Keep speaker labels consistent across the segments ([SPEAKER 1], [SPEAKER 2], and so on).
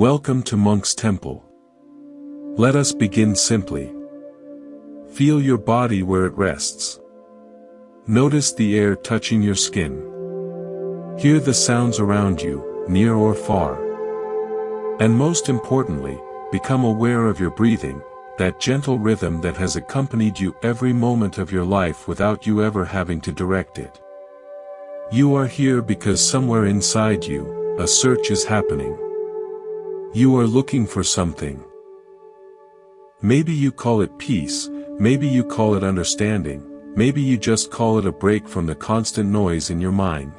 [SPEAKER 1] Welcome to Monk's Temple. Let us begin simply. Feel your body where it rests. Notice the air touching your skin. Hear the sounds around you, near or far. And most importantly, become aware of your breathing, that gentle rhythm that has accompanied you every moment of your life without you ever having to direct it. You are here because somewhere inside you, a search is happening. You are looking for something. Maybe you call it peace, maybe you call it understanding, maybe you just call it a break from the constant noise in your mind.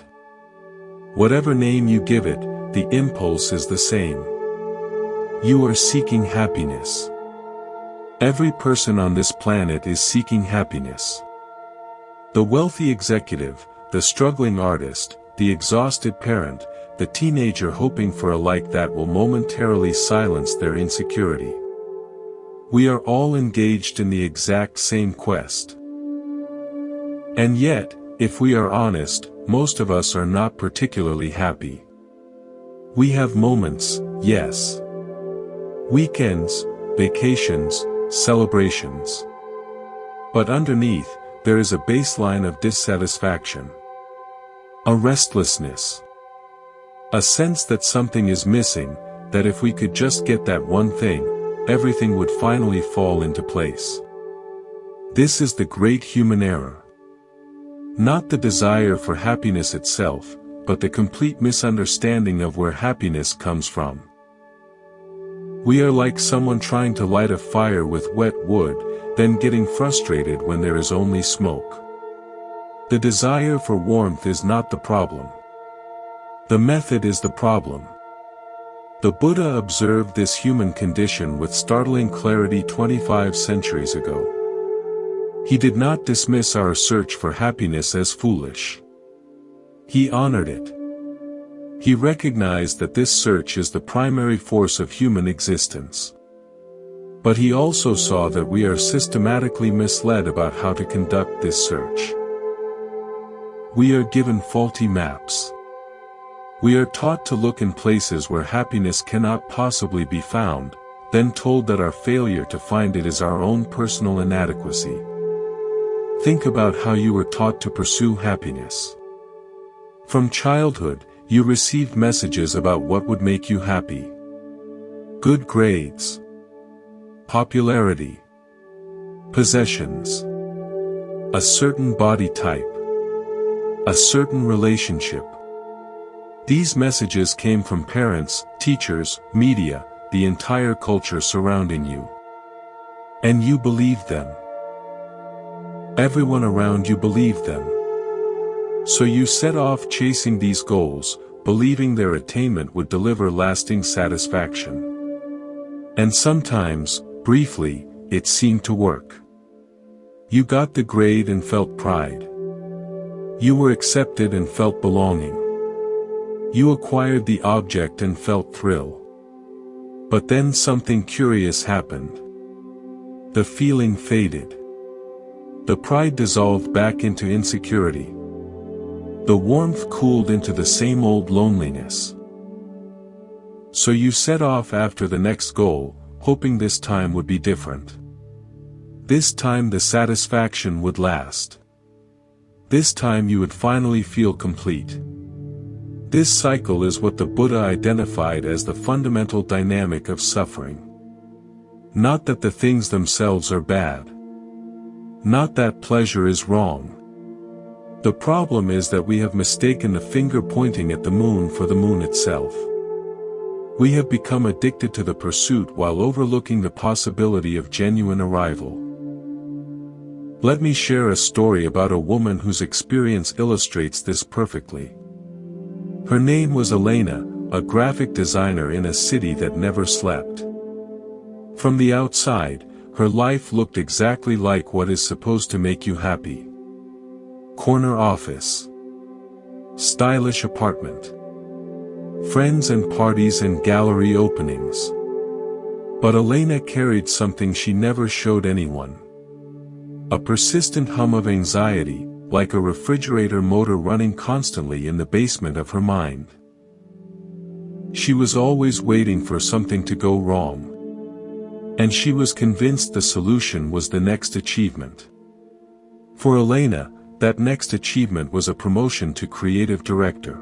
[SPEAKER 1] Whatever name you give it, the impulse is the same. You are seeking happiness. Every person on this planet is seeking happiness. The wealthy executive, the struggling artist, the exhausted parent, the teenager hoping for a like that will momentarily silence their insecurity. We are all engaged in the exact same quest. And yet, if we are honest, most of us are not particularly happy. We have moments, yes. Weekends, vacations, celebrations. But underneath, there is a baseline of dissatisfaction. A restlessness. A sense that something is missing, that if we could just get that one thing, everything would finally fall into place. This is the great human error. Not the desire for happiness itself, but the complete misunderstanding of where happiness comes from. We are like someone trying to light a fire with wet wood, then getting frustrated when there is only smoke. The desire for warmth is not the problem. The method is the problem. The Buddha observed this human condition with startling clarity 25 centuries ago. He did not dismiss our search for happiness as foolish. He honored it. He recognized that this search is the primary force of human existence. But he also saw that we are systematically misled about how to conduct this search. We are given faulty maps. We are taught to look in places where happiness cannot possibly be found, then told that our failure to find it is our own personal inadequacy. Think about how you were taught to pursue happiness. From childhood, you received messages about what would make you happy. Good grades. Popularity. Possessions. A certain body type. A certain relationship. These messages came from parents, teachers, media, the entire culture surrounding you. And you believed them. Everyone around you believed them. So you set off chasing these goals, believing their attainment would deliver lasting satisfaction. And sometimes, briefly, it seemed to work. You got the grade and felt pride. You were accepted and felt belonging. You acquired the object and felt thrill. But then something curious happened. The feeling faded. The pride dissolved back into insecurity. The warmth cooled into the same old loneliness. So you set off after the next goal, hoping this time would be different. This time the satisfaction would last. This time you would finally feel complete. This cycle is what the Buddha identified as the fundamental dynamic of suffering. Not that the things themselves are bad. Not that pleasure is wrong. The problem is that we have mistaken the finger pointing at the moon for the moon itself. We have become addicted to the pursuit while overlooking the possibility of genuine arrival. Let me share a story about a woman whose experience illustrates this perfectly. Her name was Elena, a graphic designer in a city that never slept. From the outside, her life looked exactly like what is supposed to make you happy. Corner office. Stylish apartment. Friends and parties and gallery openings. But Elena carried something she never showed anyone. A persistent hum of anxiety, like a refrigerator motor running constantly in the basement of her mind. She was always waiting for something to go wrong. And she was convinced the solution was the next achievement. For Elena, that next achievement was a promotion to creative director.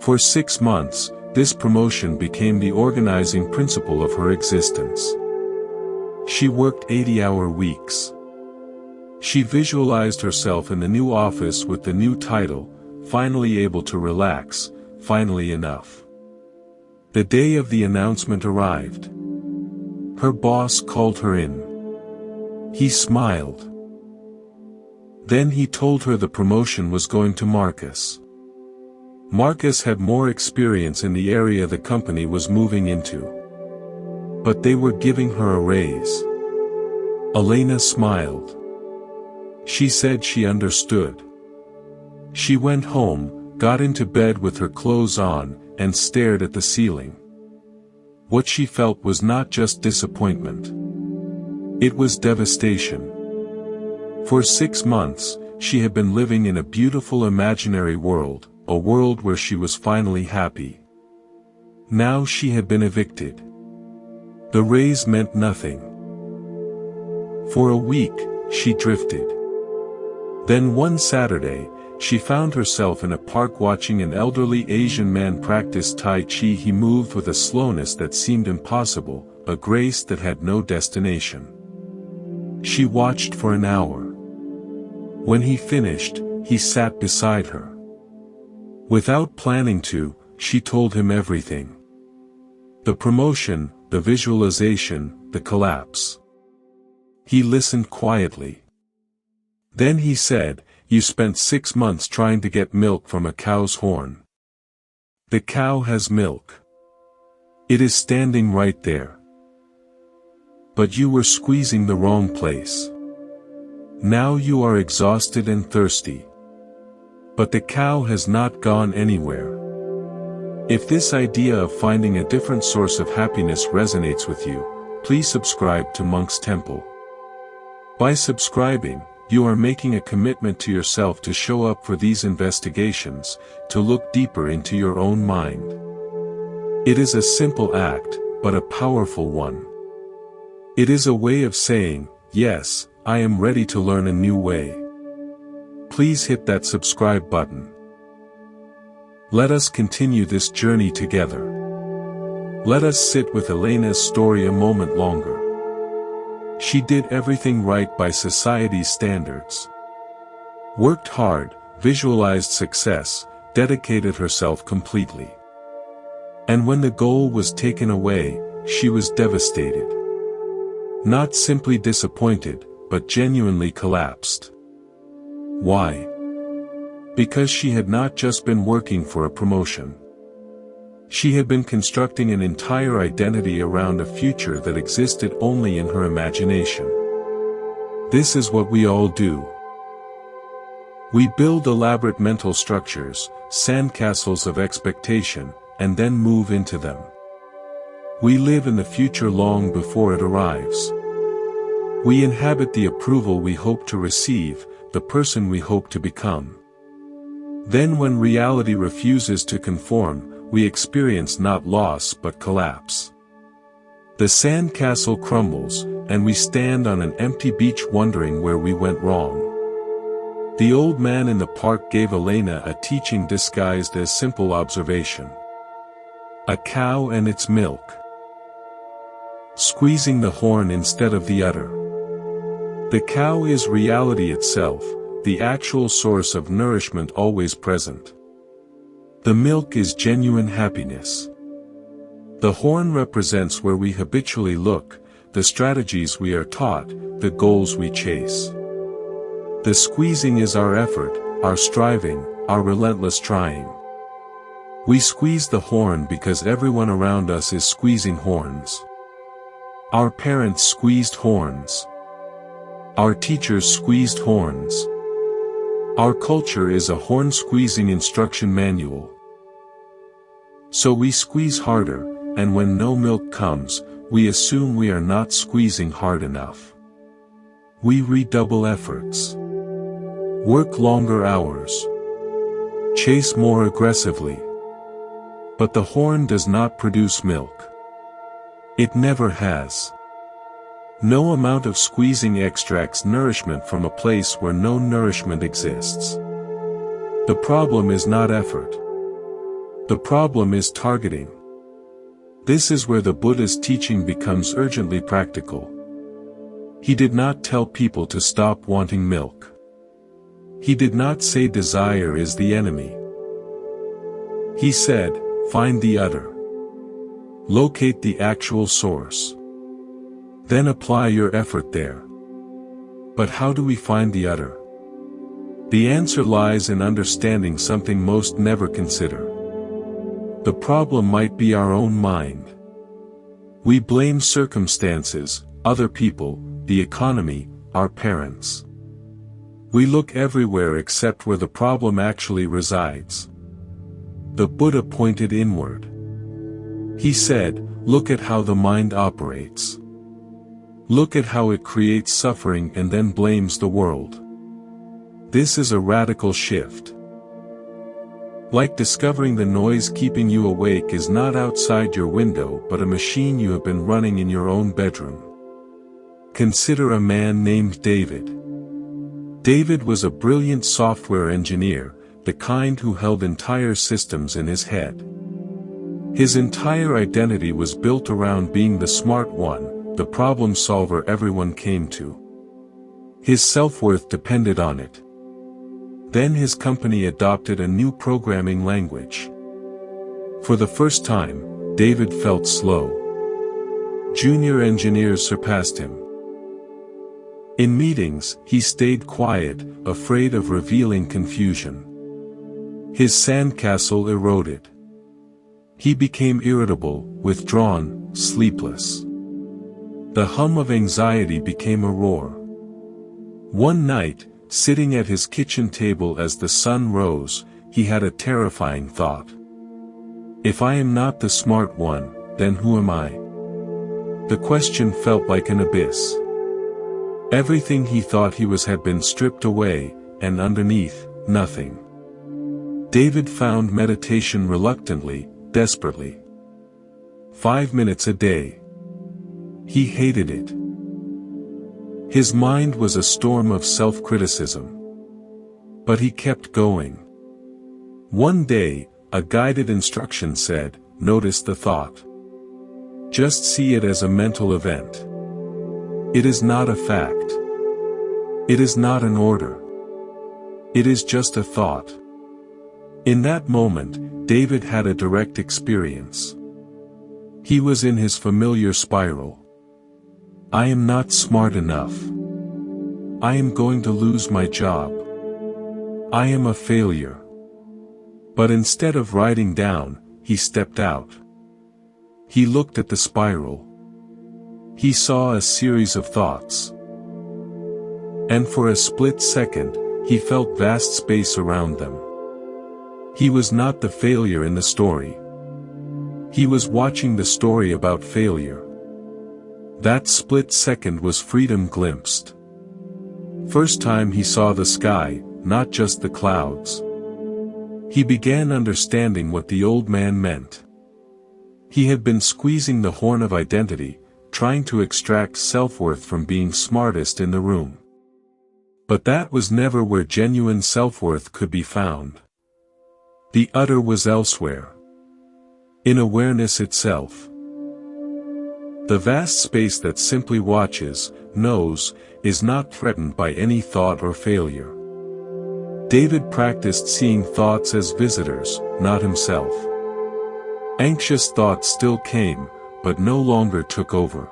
[SPEAKER 1] For 6 months, this promotion became the organizing principle of her existence. She worked 80-hour weeks. She visualized herself in the new office with the new title, finally able to relax, finally enough. The day of the announcement arrived. Her boss called her in. He smiled. Then he told her the promotion was going to Marcus. Marcus had more experience in the area the company was moving into. But they were giving her a raise. Elena smiled. She said she understood. She went home, got into bed with her clothes on, and stared at the ceiling. What she felt was not just disappointment. It was devastation. For 6 months, she had been living in a beautiful imaginary world, a world where she was finally happy. Now she had been evicted. The raise meant nothing. For a week, she drifted. Then one Saturday, she found herself in a park watching an elderly Asian man practice Tai Chi. He moved with a slowness that seemed impossible, a grace that had no destination. She watched for an hour. When he finished, he sat beside her. Without planning to, she told him everything. The promotion, the visualization, the collapse. He listened quietly. Then he said, "You spent 6 months trying to get milk from a cow's horn. The cow has milk. It is standing right there. But you were squeezing the wrong place. Now you are exhausted and thirsty. But the cow has not gone anywhere." If this idea of finding a different source of happiness resonates with you, please subscribe to Monk's Temple. By subscribing, you are making a commitment to yourself to show up for these investigations, to look deeper into your own mind. It is a simple act, but a powerful one. It is a way of saying, "Yes, I am ready to learn a new way." Please hit that subscribe button. Let us continue this journey together. Let us sit with Elena's story a moment longer. She did everything right by society's standards. Worked hard, visualized success, dedicated herself completely. And when the goal was taken away, she was devastated. Not simply disappointed, but genuinely collapsed. Why? Because she had not just been working for a promotion. She had been constructing an entire identity around a future that existed only in her imagination. This is what we all do. We build elaborate mental structures, sandcastles of expectation, and then move into them. We live in the future long before it arrives. We inhabit the approval we hope to receive, the person we hope to become. Then when reality refuses to conform, we experience not loss but collapse. The sandcastle crumbles, and we stand on an empty beach wondering where we went wrong. The old man in the park gave Elena a teaching disguised as simple observation. A cow and its milk. Squeezing the horn instead of the udder. The cow is reality itself, the actual source of nourishment always present. The milk is genuine happiness. The horn represents where we habitually look, the strategies we are taught, the goals we chase. The squeezing is our effort, our striving, our relentless trying. We squeeze the horn because everyone around us is squeezing horns. Our parents squeezed horns. Our teachers squeezed horns. Our culture is a horn-squeezing instruction manual. So we squeeze harder, and when no milk comes, we assume we are not squeezing hard enough. We redouble efforts. Work longer hours. Chase more aggressively. But the horn does not produce milk. It never has. No amount of squeezing extracts nourishment from a place where no nourishment exists. The problem is not effort. The problem is targeting. This is where the Buddha's teaching becomes urgently practical. He did not tell people to stop wanting milk. He did not say desire is the enemy. He said, find the other. Locate the actual source. Then apply your effort there. But how do we find the other? The answer lies in understanding something most never consider. The problem might be our own mind. We blame circumstances, other people, the economy, our parents. We look everywhere except where the problem actually resides. The Buddha pointed inward. He said, look at how the mind operates. Look at how it creates suffering and then blames the world. This is a radical shift. Like discovering the noise keeping you awake is not outside your window but a machine you have been running in your own bedroom. Consider a man named David. David was a brilliant software engineer, the kind who held entire systems in his head. His entire identity was built around being the smart one, the problem solver everyone came to. His self-worth depended on it. Then his company adopted a new programming language. For the first time, David felt slow. Junior engineers surpassed him. In meetings, he stayed quiet, afraid of revealing confusion. His sandcastle eroded. He became irritable, withdrawn, sleepless. The hum of anxiety became a roar. One night, sitting at his kitchen table as the sun rose, he had a terrifying thought. If I am not the smart one, then who am I? The question felt like an abyss. Everything he thought he was had been stripped away, and underneath, nothing. David found meditation reluctantly, desperately. 5 minutes a day. He hated it. His mind was a storm of self-criticism. But he kept going. One day, a guided instruction said, notice the thought. Just see it as a mental event. It is not a fact. It is not an order. It is just a thought. In that moment, David had a direct experience. He was in his familiar spiral. I am not smart enough. I am going to lose my job. I am a failure. But instead of writing down, he stepped out. He looked at the spiral. He saw a series of thoughts. And for a split second, he felt vast space around them. He was not the failure in the story. He was watching the story about failure. That split second was freedom glimpsed. First time he saw the sky, not just the clouds. He began understanding what the old man meant. He had been squeezing the horn of identity, trying to extract self-worth from being smartest in the room. But that was never where genuine self-worth could be found. The other was elsewhere. In awareness itself. The vast space that simply watches, knows, is not threatened by any thought or failure. David practiced seeing thoughts as visitors, not himself. Anxious thoughts still came, but no longer took over.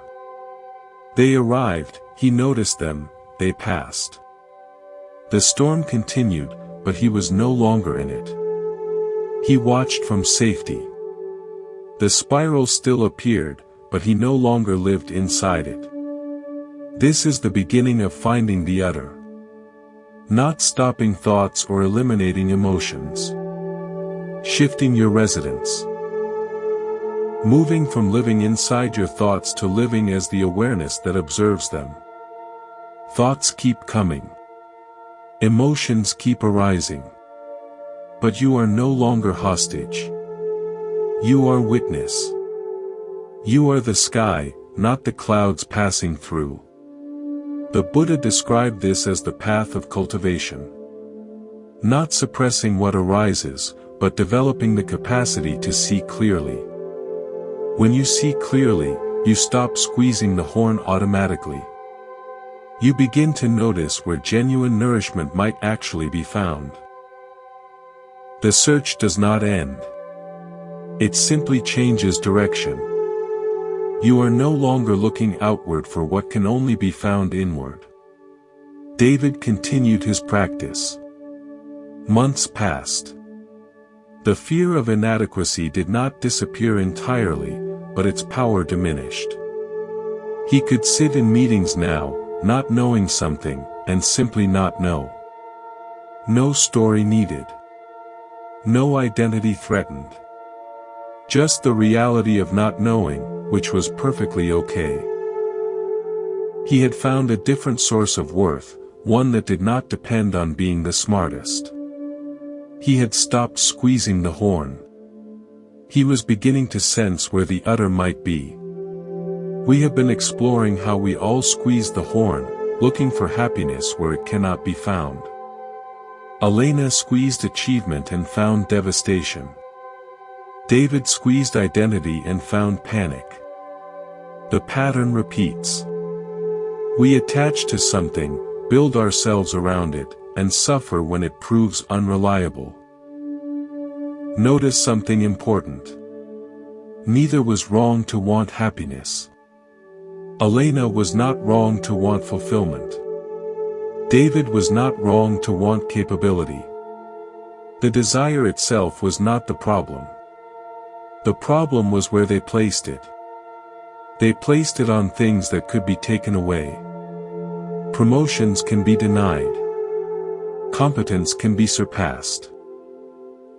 [SPEAKER 1] They arrived, he noticed them, they passed. The storm continued, but he was no longer in it. He watched from safety. The spiral still appeared, but he no longer lived inside it. This is the beginning of finding the other. Not stopping thoughts or eliminating emotions. Shifting your residence. Moving from living inside your thoughts to living as the awareness that observes them. Thoughts keep coming. Emotions keep arising. But you are no longer hostage. You are witness. You are the sky, not the clouds passing through. The Buddha described this as the path of cultivation. Not suppressing what arises, but developing the capacity to see clearly. When you see clearly, you stop squeezing the horn automatically. You begin to notice where genuine nourishment might actually be found. The search does not end. It simply changes direction. You are no longer looking outward for what can only be found inward. David continued his practice. Months passed. The fear of inadequacy did not disappear entirely, but its power diminished. He could sit in meetings now, not knowing something, and simply not know. No story needed. No identity threatened. Just the reality of not knowing, which was perfectly okay. He had found a different source of worth, one that did not depend on being the smartest. He had stopped squeezing the horn. He was beginning to sense where the udder might be. We have been exploring how we all squeeze the horn, looking for happiness where it cannot be found. Elena squeezed achievement and found devastation. David squeezed identity and found panic. The pattern repeats. We attach to something, build ourselves around it, and suffer when it proves unreliable. Notice something important. Neither was wrong to want happiness. Elena was not wrong to want fulfillment. David was not wrong to want capability. The desire itself was not the problem. The problem was where they placed it. They placed it on things that could be taken away. Promotions can be denied. Competence can be surpassed.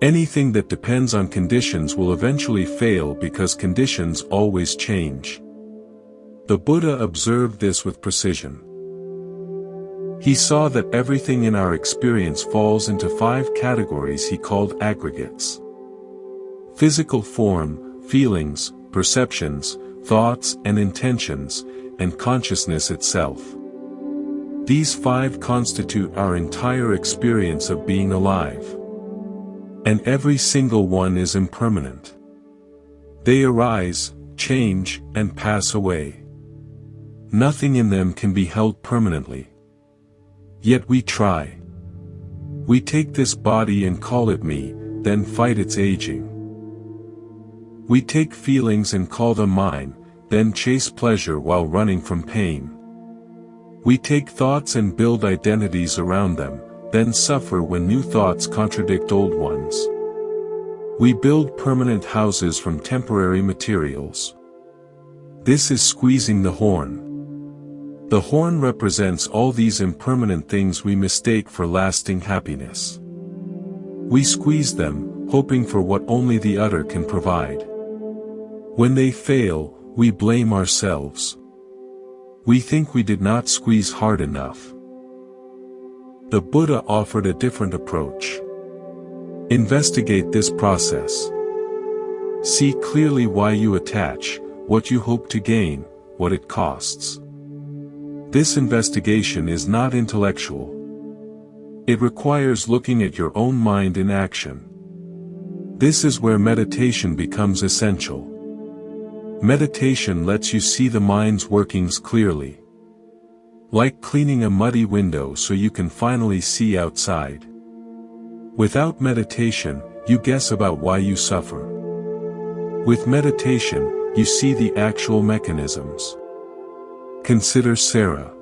[SPEAKER 1] Anything that depends on conditions will eventually fail because conditions always change. The Buddha observed this with precision. He saw that everything in our experience falls into 5 categories he called aggregates. Physical form, feelings, perceptions, thoughts and intentions, and consciousness itself. These 5 constitute our entire experience of being alive. And every single one is impermanent. They arise, change, and pass away. Nothing in them can be held permanently. Yet we try. We take this body and call it me, then fight its aging. We take feelings and call them mine, then chase pleasure while running from pain. We take thoughts and build identities around them, then suffer when new thoughts contradict old ones. We build permanent houses from temporary materials. This is squeezing the horn. The horn represents all these impermanent things we mistake for lasting happiness. We squeeze them, hoping for what only the udder can provide. When they fail, we blame ourselves. We think we did not squeeze hard enough. The Buddha offered a different approach. Investigate this process. See clearly why you attach, what you hope to gain, what it costs. This investigation is not intellectual. It requires looking at your own mind in action. This is where meditation becomes essential. Meditation lets you see the mind's workings clearly. Like cleaning a muddy window so you can finally see outside. Without meditation, you guess about why you suffer. With meditation, you see the actual mechanisms. Consider Sarah.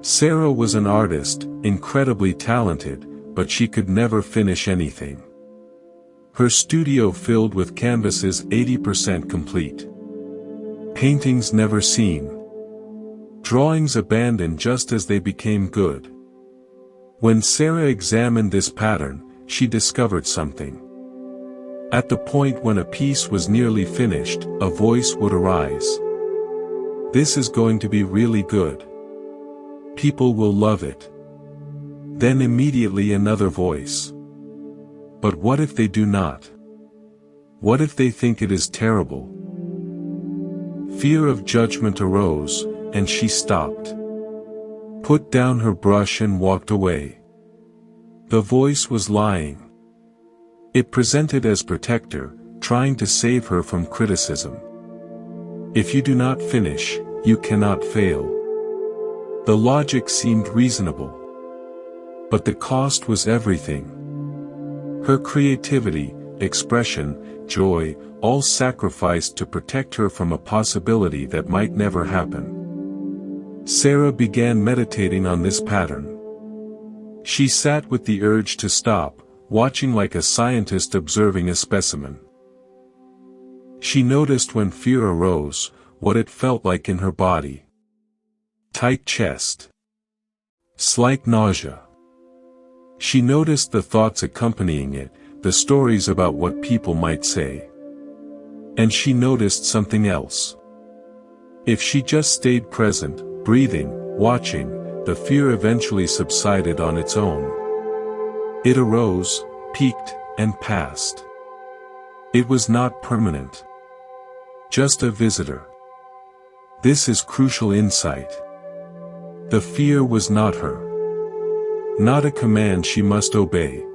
[SPEAKER 1] Sarah was an artist, incredibly talented, but she could never finish anything. Her studio filled with canvases 80% complete. Paintings never seen. Drawings abandoned just as they became good. When Sarah examined this pattern, she discovered something. At the point when a piece was nearly finished, a voice would arise. This is going to be really good. People will love it. Then immediately another voice. But what if they do not? What if they think it is terrible? Fear of judgment arose, and she stopped. Put down her brush and walked away. The voice was lying. It presented as protector, trying to save her from criticism. If you do not finish, you cannot fail. The logic seemed reasonable. But the cost was everything. Her creativity, expression, joy, all sacrificed to protect her from a possibility that might never happen. Sarah began meditating on this pattern. She sat with the urge to stop, watching like a scientist observing a specimen. She noticed when fear arose, what it felt like in her body. Tight chest. Slight nausea. She noticed the thoughts accompanying it, the stories about what people might say. And she noticed something else. If she just stayed present, breathing, watching, the fear eventually subsided on its own. It arose, peaked, and passed. It was not permanent. Just a visitor. This is crucial insight. The fear was not her. Not a command she must obey.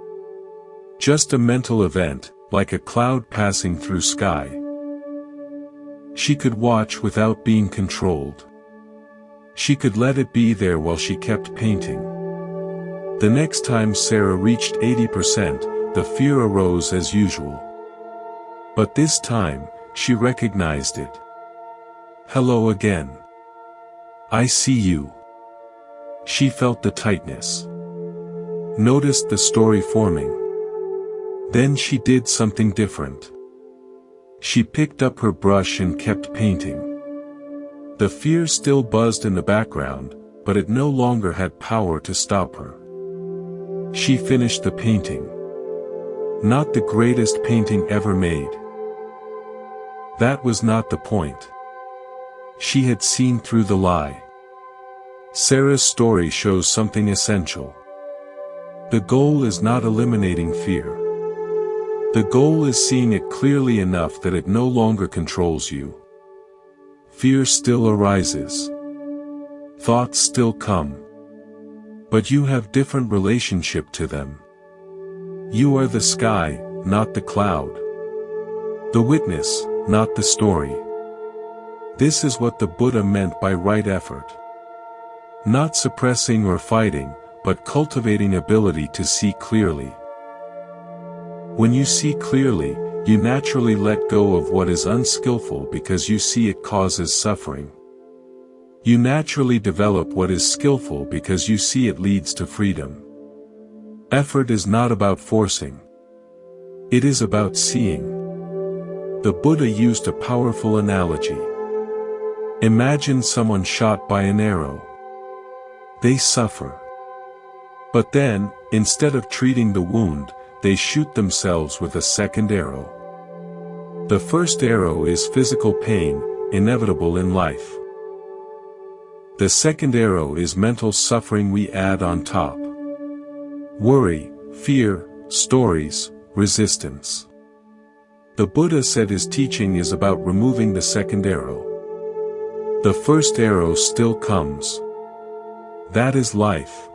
[SPEAKER 1] Just a mental event, like a cloud passing through sky. She could watch without being controlled. She could let it be there while she kept painting. The next time Sarah reached 80%, the fear arose as usual. But this time, she recognized it. Hello again. I see you. She felt the tightness. Noticed the story forming. Then she did something different. She picked up her brush and kept painting. The fear still buzzed in the background, but it no longer had power to stop her. She finished the painting. Not the greatest painting ever made. That was not the point. She had seen through the lie. Sarah's story shows something essential. The goal is not eliminating fear. The goal is seeing it clearly enough that it no longer controls you. Fear still arises. Thoughts still come. But you have different relationship to them. You are the sky, not the cloud. The witness, not the story. This is what the Buddha meant by right effort. Not suppressing or fighting, but cultivating ability to see clearly. When you see clearly, you naturally let go of what is unskillful because you see it causes suffering. You naturally develop what is skillful because you see it leads to freedom. Effort is not about forcing. It is about seeing. The Buddha used a powerful analogy. Imagine someone shot by an arrow. They suffer. But then, instead of treating the wound, they shoot themselves with a second arrow. The first arrow is physical pain, inevitable in life. The second arrow is mental suffering we add on top. Worry, fear, stories, resistance. The Buddha said his teaching is about removing the second arrow. The first arrow still comes. That is life.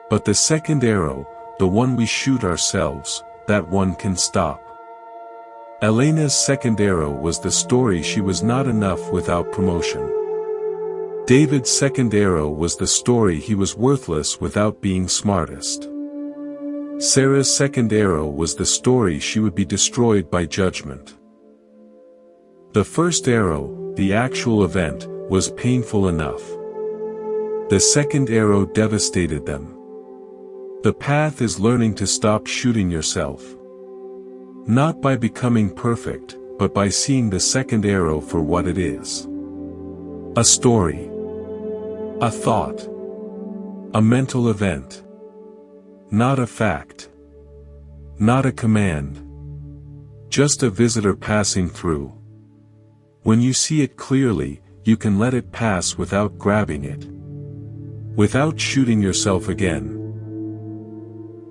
[SPEAKER 1] But the second arrow, the one we shoot ourselves, that one can stop. Elena's second arrow was the story she was not enough without promotion. David's second arrow was the story he was worthless without being smartest. Sarah's second arrow was the story she would be destroyed by judgment. The first arrow, the actual event, was painful enough. The second arrow devastated them. The path is learning to stop shooting yourself. Not by becoming perfect, but by seeing the second arrow for what it is. A story. A thought. A mental event. Not a fact. Not a command. Just a visitor passing through. When you see it clearly, you can let it pass without grabbing it. Without shooting yourself again.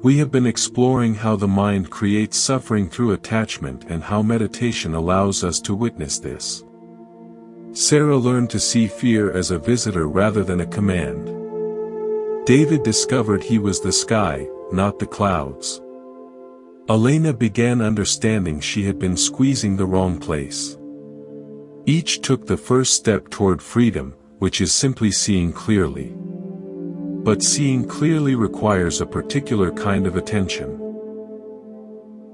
[SPEAKER 1] We have been exploring how the mind creates suffering through attachment and how meditation allows us to witness this. Sarah learned to see fear as a visitor rather than a command. David discovered he was the sky, not the clouds. Elena began understanding she had been squeezing the wrong place. Each took the first step toward freedom, which is simply seeing clearly. But seeing clearly requires a particular kind of attention.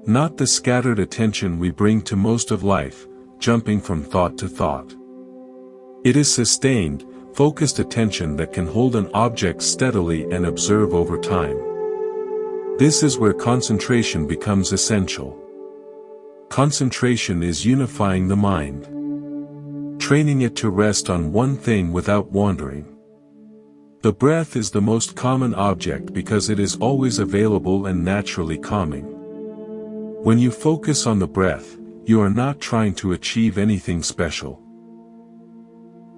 [SPEAKER 1] Not the scattered attention we bring to most of life, jumping from thought to thought. It is sustained, focused attention that can hold an object steadily and observe over time. This is where concentration becomes essential. Concentration is unifying the mind, training it to rest on one thing without wandering. The breath is the most common object because it is always available and naturally calming. When you focus on the breath, you are not trying to achieve anything special.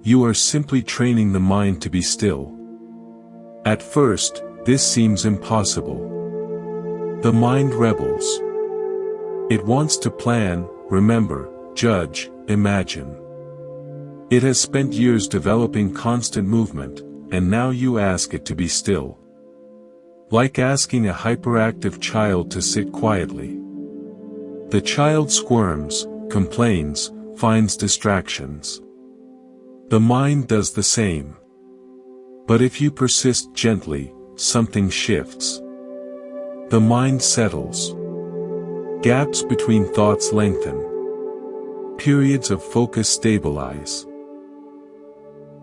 [SPEAKER 1] You are simply training the mind to be still. At first, this seems impossible. The mind rebels. It wants to plan, remember, judge, imagine. It has spent years developing constant movement, and now you ask it to be still. Like asking a hyperactive child to sit quietly. The child squirms, complains, finds distractions. The mind does the same. But if you persist gently, something shifts. The mind settles. Gaps between thoughts lengthen. Periods of focus stabilize.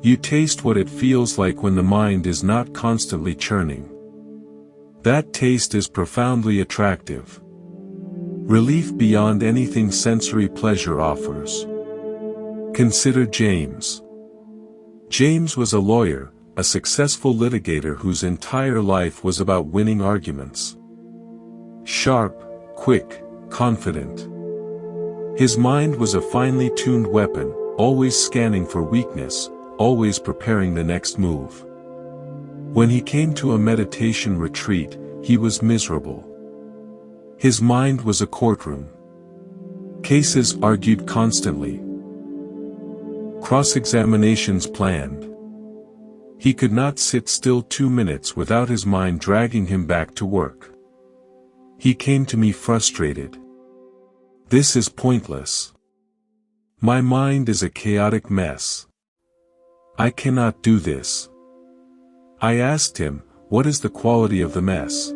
[SPEAKER 1] You taste what it feels like when the mind is not constantly churning. That taste is profoundly attractive. Relief beyond anything sensory pleasure offers. Consider James. James was a lawyer, a successful litigator whose entire life was about winning arguments. Sharp, quick, confident. His mind was a finely tuned weapon, always scanning for weakness, always preparing the next move. When he came to a meditation retreat, he was miserable. His mind was a courtroom. Cases argued constantly. Cross-examinations planned. He could not sit still 2 minutes without his mind dragging him back to work. He came to me frustrated. This is pointless. My mind is a chaotic mess. I cannot do this. I asked him, what is the quality of the mess?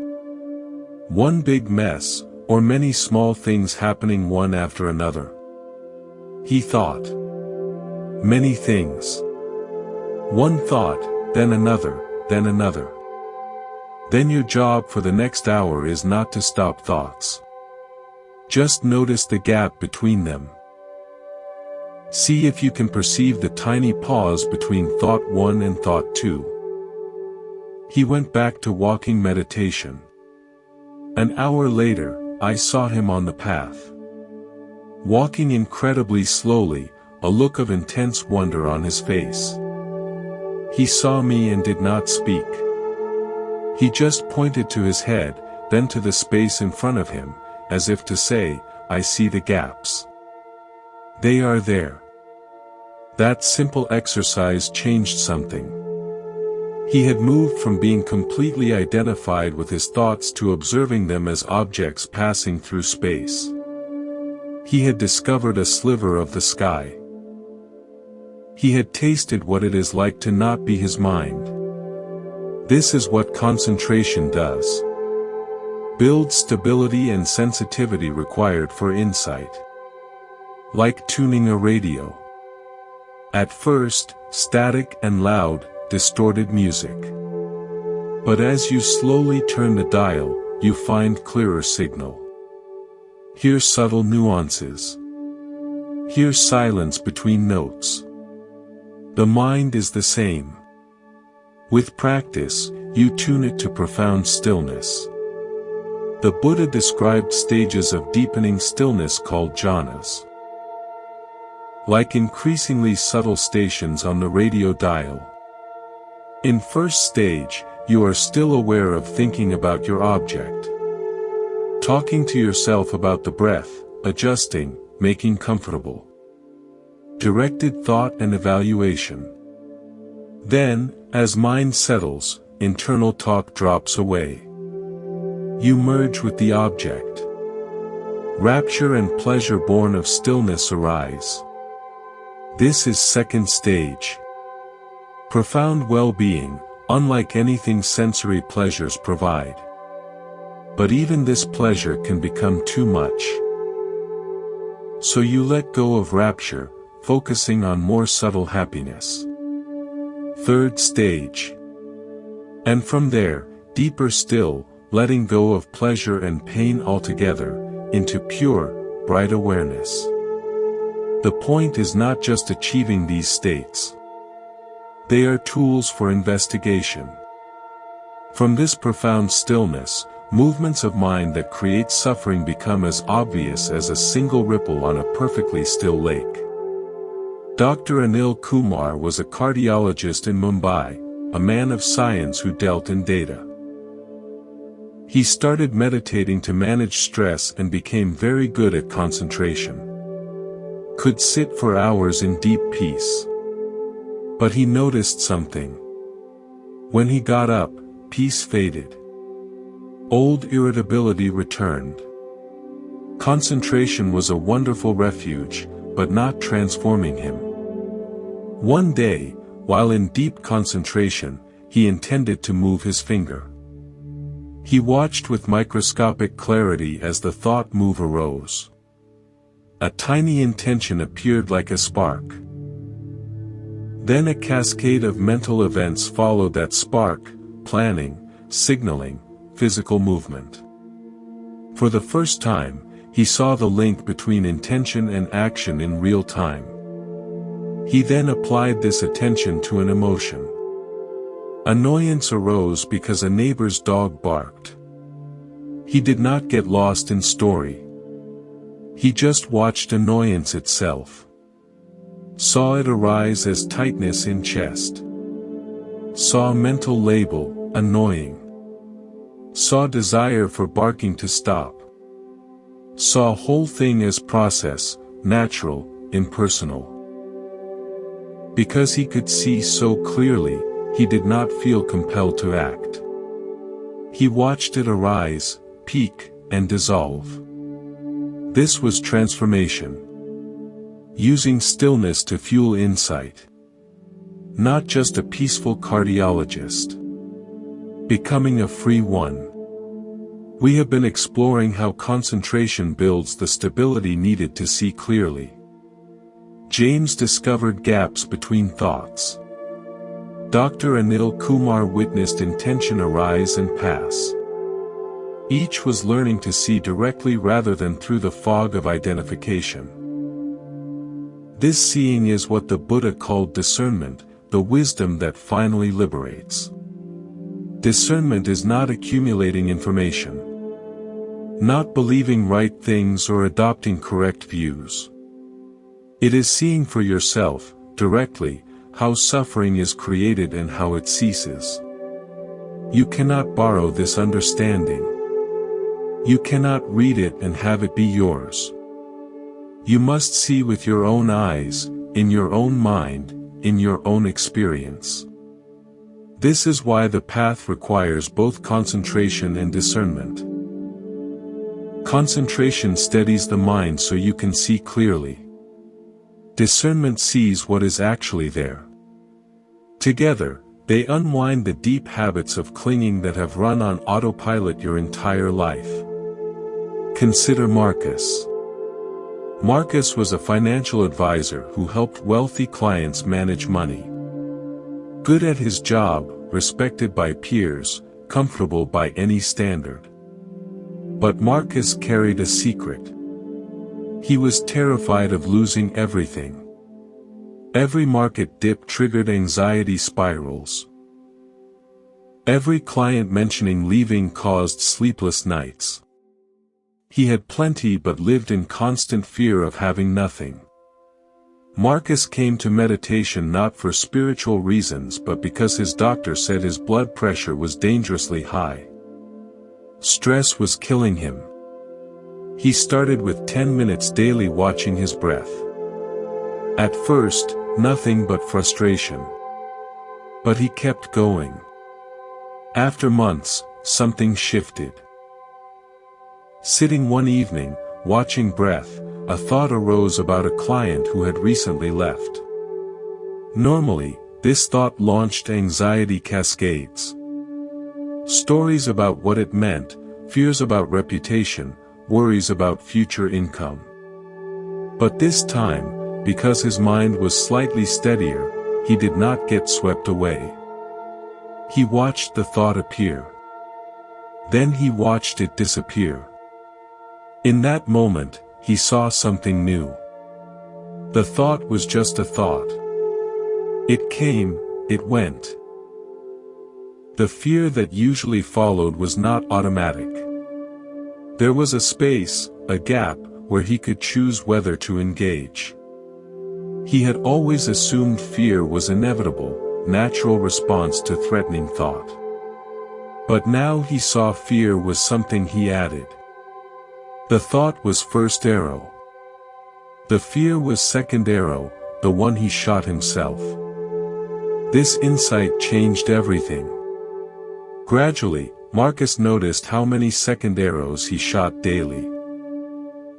[SPEAKER 1] One big mess, or many small things happening one after another? He thought. Many things. One thought, then another, then another. Then your job for the next hour is not to stop thoughts. Just notice the gap between them. See if you can perceive the tiny pause between thought 1 and thought 2. He went back to walking meditation. An hour later, I saw him on the path. Walking incredibly slowly, a look of intense wonder on his face. He saw me and did not speak. He just pointed to his head, then to the space in front of him, as if to say, I see the gaps. They are there. That simple exercise changed something. He had moved from being completely identified with his thoughts to observing them as objects passing through space. He had discovered a sliver of the sky. He had tasted what it is like to not be his mind. This is what concentration does. Builds stability and sensitivity required for insight. Like tuning a radio. At first, static and loud, distorted music. But as you slowly turn the dial, you find clearer signal. Hear subtle nuances. Hear silence between notes. The mind is the same. With practice, you tune it to profound stillness. The Buddha described stages of deepening stillness called jhanas. Like increasingly subtle stations on the radio dial. In first stage, you are still aware of thinking about your object. Talking to yourself about the breath, adjusting, making comfortable. Directed thought and evaluation. Then, as mind settles, internal talk drops away. You merge with the object. Rapture and pleasure born of stillness arise. This is second stage. Profound well-being, unlike anything sensory pleasures provide. But even this pleasure can become too much. So you let go of rapture, focusing on more subtle happiness. Third stage. And from there, deeper still, letting go of pleasure and pain altogether, into pure, bright awareness. The point is not just achieving these states. They are tools for investigation. From this profound stillness, movements of mind that create suffering become as obvious as a single ripple on a perfectly still lake. Dr. Anil Kumar was a cardiologist in Mumbai, a man of science who dealt in data. He started meditating to manage stress and became very good at concentration. Could sit for hours in deep peace. But he noticed something. When he got up, peace faded. Old irritability returned. Concentration was a wonderful refuge, but not transforming him. One day, while in deep concentration, he intended to move his finger. He watched with microscopic clarity as the thought move arose. A tiny intention appeared like a spark. Then a cascade of mental events followed that spark: planning, signaling, physical movement. For the first time, he saw the link between intention and action in real time. He then applied this attention to an emotion. Annoyance arose because a neighbor's dog barked. He did not get lost in story. He just watched annoyance itself. Saw it arise as tightness in chest. Saw a mental label, annoying. Saw desire for barking to stop. Saw whole thing as process, natural, impersonal. Because he could see so clearly, he did not feel compelled to act. He watched it arise, peak, and dissolve. This was transformation. Using stillness to fuel insight. Not just a peaceful cardiologist. Becoming a free one. We have been exploring how concentration builds the stability needed to see clearly. James discovered gaps between thoughts. Dr. Anil Kumar witnessed intention arise and pass. Each was learning to see directly rather than through the fog of identification. This seeing is what the Buddha called discernment, the wisdom that finally liberates. Discernment is not accumulating information. Not believing right things or adopting correct views. It is seeing for yourself, directly, how suffering is created and how it ceases. You cannot borrow this understanding. You cannot read it and have it be yours. You must see with your own eyes, in your own mind, in your own experience. This is why the path requires both concentration and discernment. Concentration steadies the mind so you can see clearly. Discernment sees what is actually there. Together, they unwind the deep habits of clinging that have run on autopilot your entire life. Consider Marcus. Marcus was a financial advisor who helped wealthy clients manage money. Good at his job, respected by peers, comfortable by any standard. But Marcus carried a secret. He was terrified of losing everything. Every market dip triggered anxiety spirals. Every client mentioning leaving caused sleepless nights. He had plenty but lived in constant fear of having nothing. Marcus came to meditation not for spiritual reasons but because his doctor said his blood pressure was dangerously high. Stress was killing him. He started with 10 minutes daily watching his breath. At first, nothing but frustration. But he kept going. After months, something shifted. Sitting one evening, watching breath, a thought arose about a client who had recently left. Normally, this thought launched anxiety cascades. Stories about what it meant, fears about reputation, worries about future income. But this time, because his mind was slightly steadier, he did not get swept away. He watched the thought appear. Then he watched it disappear. In that moment, he saw something new. The thought was just a thought. It came, it went. The fear that usually followed was not automatic. There was a space, a gap, where he could choose whether to engage. He had always assumed fear was inevitable, natural response to threatening thought. But now he saw fear was something he added. The thought was first arrow. The fear was second arrow, the one he shot himself. This insight changed everything. Gradually, Marcus noticed how many second arrows he shot daily.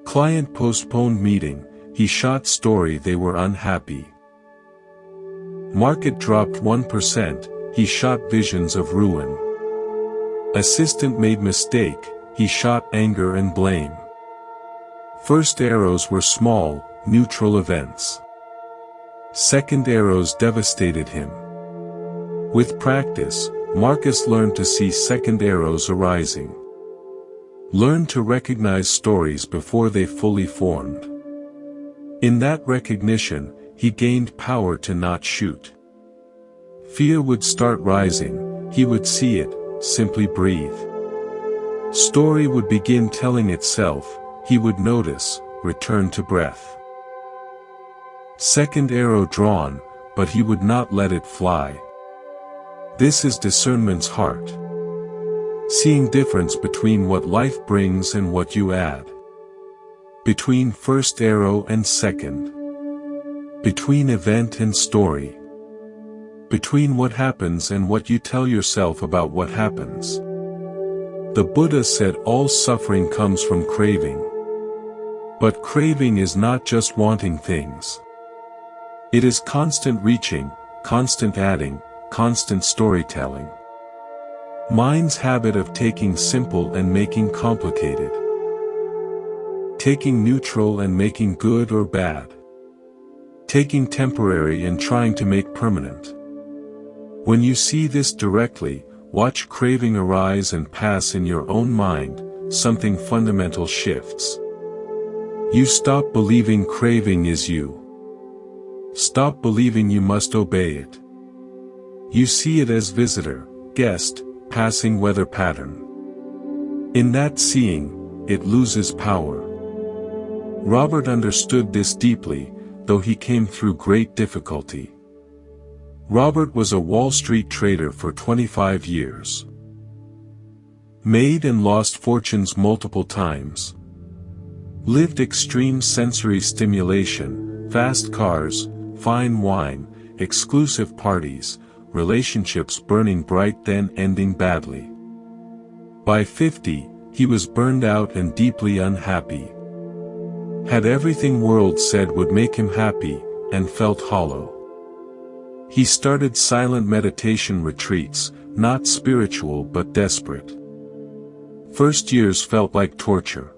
[SPEAKER 1] Client postponed meeting, he shot story they were unhappy. Market dropped 1%, he shot visions of ruin. Assistant made mistake, he shot anger and blame. First arrows were small, neutral events. Second arrows devastated him. With practice, Marcus learned to see second arrows arising. Learned to recognize stories before they fully formed. In that recognition, he gained power to not shoot. Fear would start rising, he would see it, simply breathe. Story would begin telling itself, he would notice, return to breath. Second arrow drawn, but he would not let it fly. This is discernment's heart. Seeing difference between what life brings and what you add. Between first arrow and second. Between event and story. Between what happens and what you tell yourself about what happens. The Buddha said all suffering comes from craving. But craving is not just wanting things. It is constant reaching, constant adding, constant storytelling. Mind's habit of taking simple and making complicated. Taking neutral and making good or bad. Taking temporary and trying to make permanent. When you see this directly, watch craving arise and pass in your own mind, something fundamental shifts. You stop believing craving is you. Stop believing you must obey it. You see it as visitor, guest, passing weather pattern. In that seeing, it loses power. Robert understood this deeply, though he came through great difficulty. Robert was a Wall Street trader for 25 years. Made and lost fortunes multiple times. Lived extreme sensory stimulation, fast cars, fine wine, exclusive parties, relationships burning bright then ending badly. By 50, he was burned out and deeply unhappy. Had everything world said would make him happy, and felt hollow. He started silent meditation retreats, not spiritual but desperate. First years felt like torture.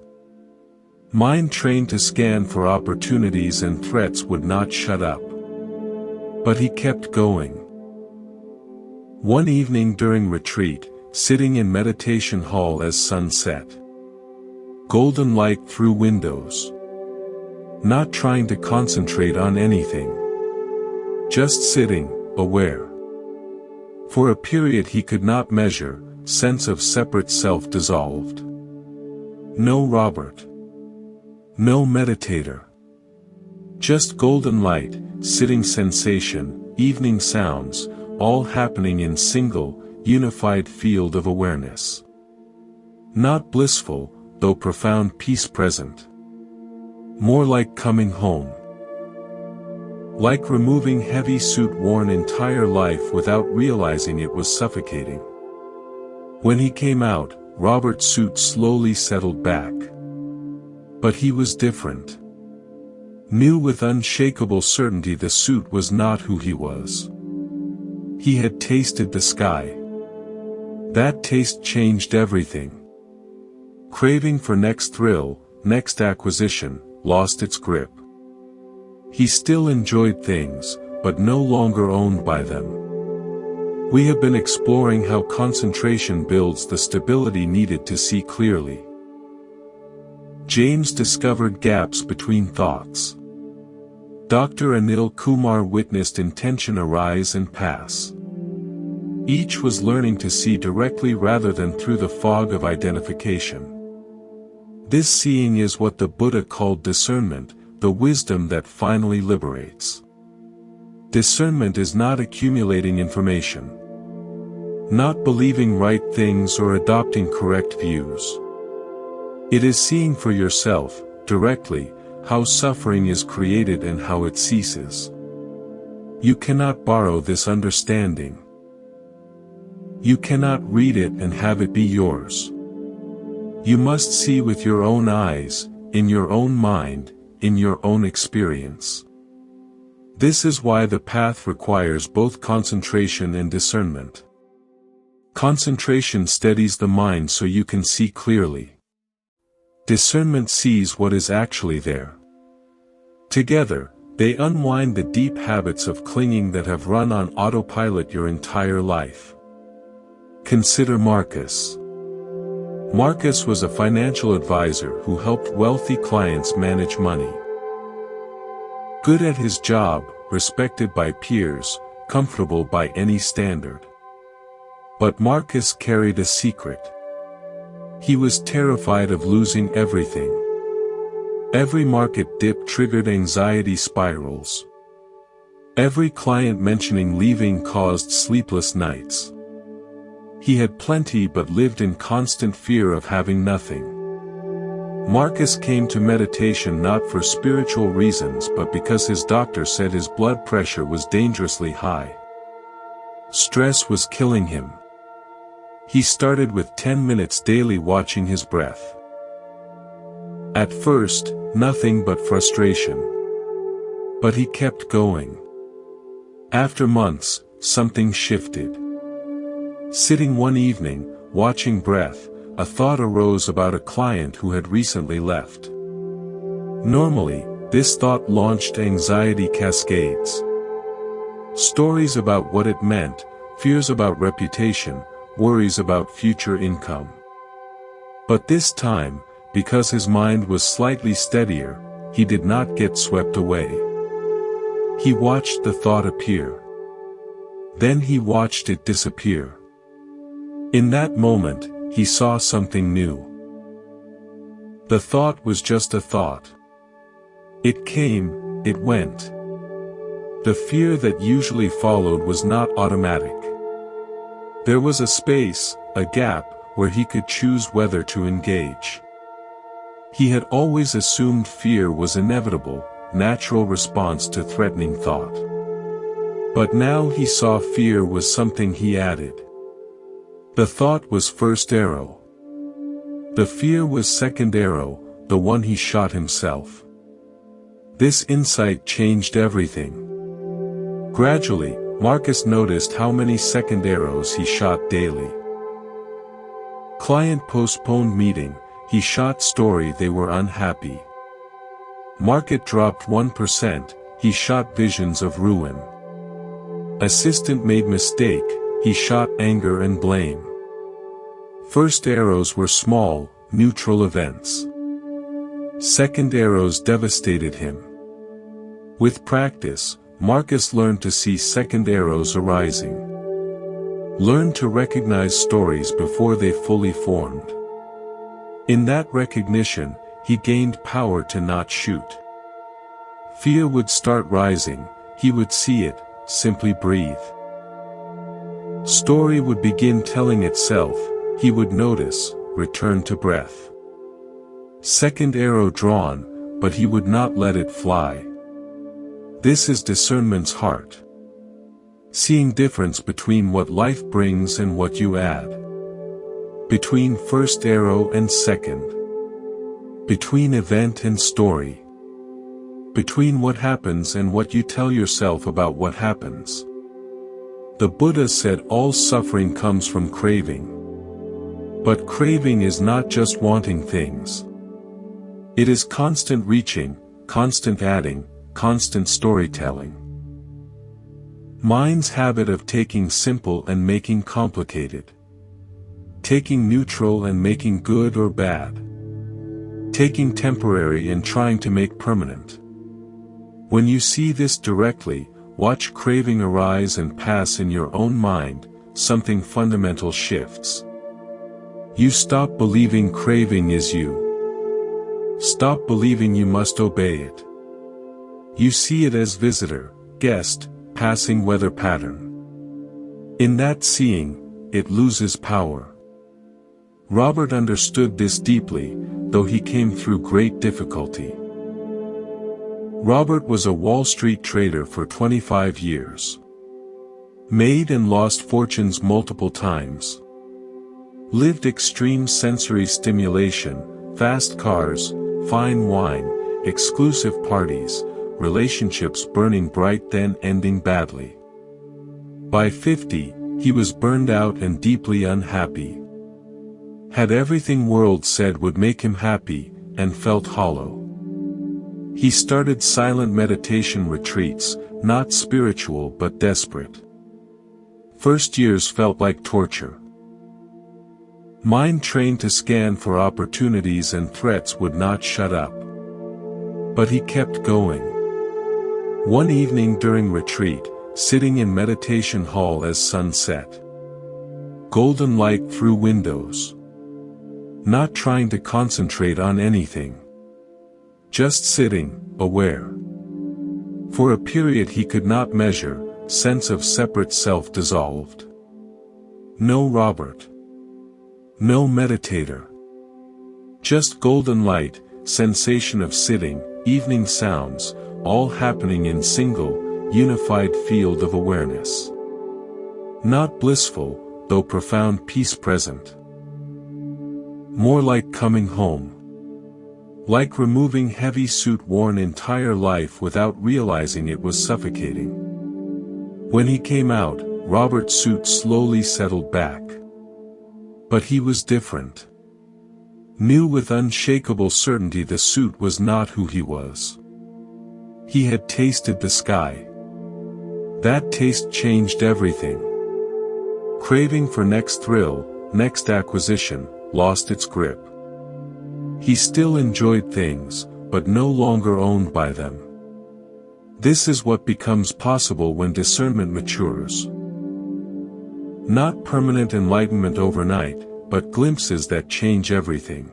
[SPEAKER 1] Mind trained to scan for opportunities and threats would not shut up. But he kept going. One evening during retreat, sitting in meditation hall as sun set. Golden light through windows. Not trying to concentrate on anything. Just sitting, aware. For a period he could not measure, sense of separate self dissolved. No Robert. No meditator. Just golden light, sitting sensation, evening sounds, all happening in single, unified field of awareness. Not blissful, though profound peace present. More like coming home. Like removing heavy suit worn entire life without realizing it was suffocating. When he came out, Robert's suit slowly settled back. But he was different. Knew with unshakable certainty the suit was not who he was. He had tasted the sky. That taste changed everything. Craving for next thrill, next acquisition, lost its grip. He still enjoyed things, but no longer owned by them. We have been exploring how concentration builds the stability needed to see clearly. James discovered gaps between thoughts. Dr. Anil Kumar witnessed intention arise and pass. Each was learning to see directly rather than through the fog of identification. This seeing is what the Buddha called discernment, the wisdom that finally liberates. Discernment is not accumulating information. Not believing right things or adopting correct views. It is seeing for yourself, directly, how suffering is created and how it ceases. You cannot borrow this understanding. You cannot read it and have it be yours. You must see with your own eyes, in your own mind, in your own experience. This is why the path requires both concentration and discernment. Concentration steadies the mind so you can see clearly. Discernment sees what is actually there. Together, they unwind the deep habits of clinging that have run on autopilot your entire life. Consider Marcus. Marcus was a financial advisor who helped wealthy clients manage money. Good at his job, respected by peers, comfortable by any standard. But Marcus carried a secret. He was terrified of losing everything. Every market dip triggered anxiety spirals. Every client mentioning leaving caused sleepless nights. He had plenty but lived in constant fear of having nothing. Marcus came to meditation not for spiritual reasons but because his doctor said his blood pressure was dangerously high. Stress was killing him. He started with 10 minutes daily watching his breath. At first, nothing but frustration. But he kept going. After months, something shifted. Sitting one evening, watching breath, a thought arose about a client who had recently left. Normally, this thought launched anxiety cascades. Stories about what it meant, fears about reputation, worries about future income. But this time, because his mind was slightly steadier, he did not get swept away. He watched the thought appear. Then he watched it disappear. In that moment, he saw something new. The thought was just a thought. It came, it went. The fear that usually followed was not automatic. There was a space, a gap, where he could choose whether to engage. He had always assumed fear was inevitable, natural response to threatening thought. But now he saw fear was something he added. The thought was first arrow. The fear was second arrow, the one he shot himself. This insight changed everything. Gradually, Marcus noticed how many second arrows he shot daily. Client postponed meeting, he shot story they were unhappy. Market dropped 1%, he shot visions of ruin. Assistant made mistake, he shot anger and blame. First arrows were small, neutral events. Second arrows devastated him. With practice, Marcus learned to see second arrows arising. Learned to recognize stories before they fully formed. In that recognition, he gained power to not shoot. Fear would start rising, he would see it, simply breathe. Story would begin telling itself, he would notice, return to breath. Second arrow drawn, but he would not let it fly. This is discernment's heart. Seeing difference between what life brings and what you add. Between first arrow and second. Between event and story. Between what happens and what you tell yourself about what happens. The Buddha said all suffering comes from craving. But craving is not just wanting things. It is constant reaching, constant adding, constant storytelling. Mind's habit of taking simple and making complicated. Taking neutral and making good or bad. Taking temporary and trying to make permanent. When you see this directly, watch craving arise and pass in your own mind, something fundamental shifts. You stop believing craving is you. Stop believing you must obey it. You see it as visitor, guest, passing weather pattern. In that seeing, it loses power. Robert understood this deeply, though he came through great difficulty. Robert was a Wall Street trader for 25 years. Made and lost fortunes multiple times. Lived extreme sensory stimulation, fast cars, fine wine, exclusive parties, relationships burning bright then ending badly. By 50, he was burned out and deeply unhappy. Had everything world said would make him happy, and felt hollow. He started silent meditation retreats, not spiritual but desperate. First years felt like torture. Mind trained to scan for opportunities and threats would not shut up. But he kept going. One evening during retreat, sitting in meditation hall as sun set. Golden light through windows. Not trying to concentrate on anything. Just sitting, aware. For a period he could not measure, sense of separate self dissolved. No Robert. No meditator. Just golden light, sensation of sitting, evening sounds, all happening in single, unified field of awareness. Not blissful, though profound peace present. More like coming home. Like removing heavy suit worn entire life without realizing it was suffocating. When he came out, Robert's suit slowly settled back. But he was different. Knew with unshakable certainty the suit was not who he was. He had tasted the sky. That taste changed everything. Craving for next thrill, next acquisition, lost its grip. He still enjoyed things, but no longer owned by them. This is what becomes possible when discernment matures. Not permanent enlightenment overnight, but glimpses that change everything.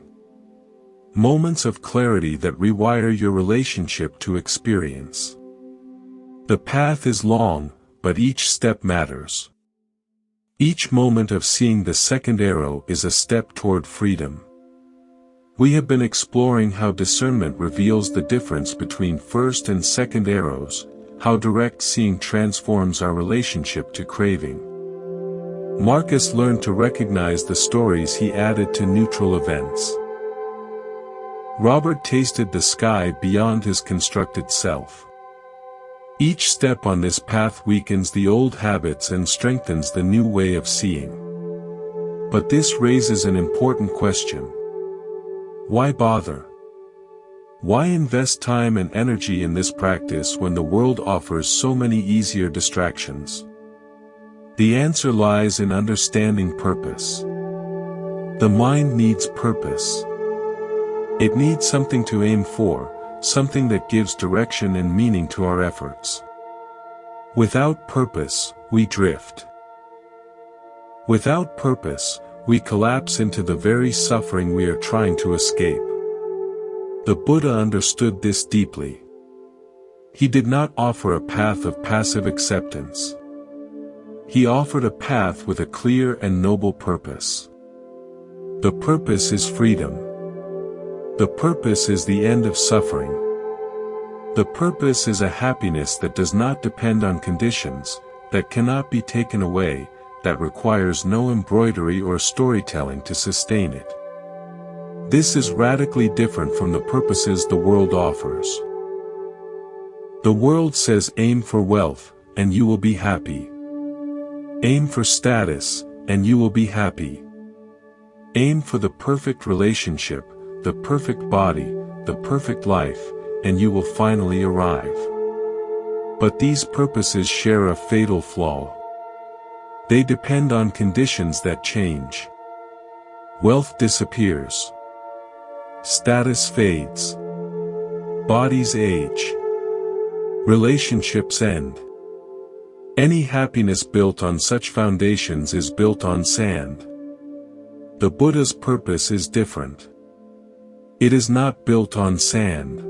[SPEAKER 1] Moments of clarity that rewire your relationship to experience. The path is long, but each step matters. Each moment of seeing the second arrow is a step toward freedom. We have been exploring how discernment reveals the difference between first and second arrows, how direct seeing transforms our relationship to craving. Marcus learned to recognize the stories he added to neutral events. Robert tasted the sky beyond his constructed self. Each step on this path weakens the old habits and strengthens the new way of seeing. But this raises an important question. Why bother? Why invest time and energy in this practice when the world offers so many easier distractions? The answer lies in understanding purpose. The mind needs purpose. It needs something to aim for, something that gives direction and meaning to our efforts. Without purpose, we drift. Without purpose, we collapse into the very suffering we are trying to escape. The Buddha understood this deeply. He did not offer a path of passive acceptance. He offered a path with a clear and noble purpose. The purpose is freedom. The purpose is the end of suffering. The purpose is a happiness that does not depend on conditions, that cannot be taken away, that requires no embroidery or storytelling to sustain it. This is radically different from the purposes the world offers. The world says aim for wealth, and you will be happy. Aim for status, and you will be happy. Aim for the perfect relationship, the perfect body, the perfect life, and you will finally arrive. But these purposes share a fatal flaw. They depend on conditions that change. Wealth disappears. Status fades. Bodies age. Relationships end. Any happiness built on such foundations is built on sand. The Buddha's purpose is different. It is not built on sand.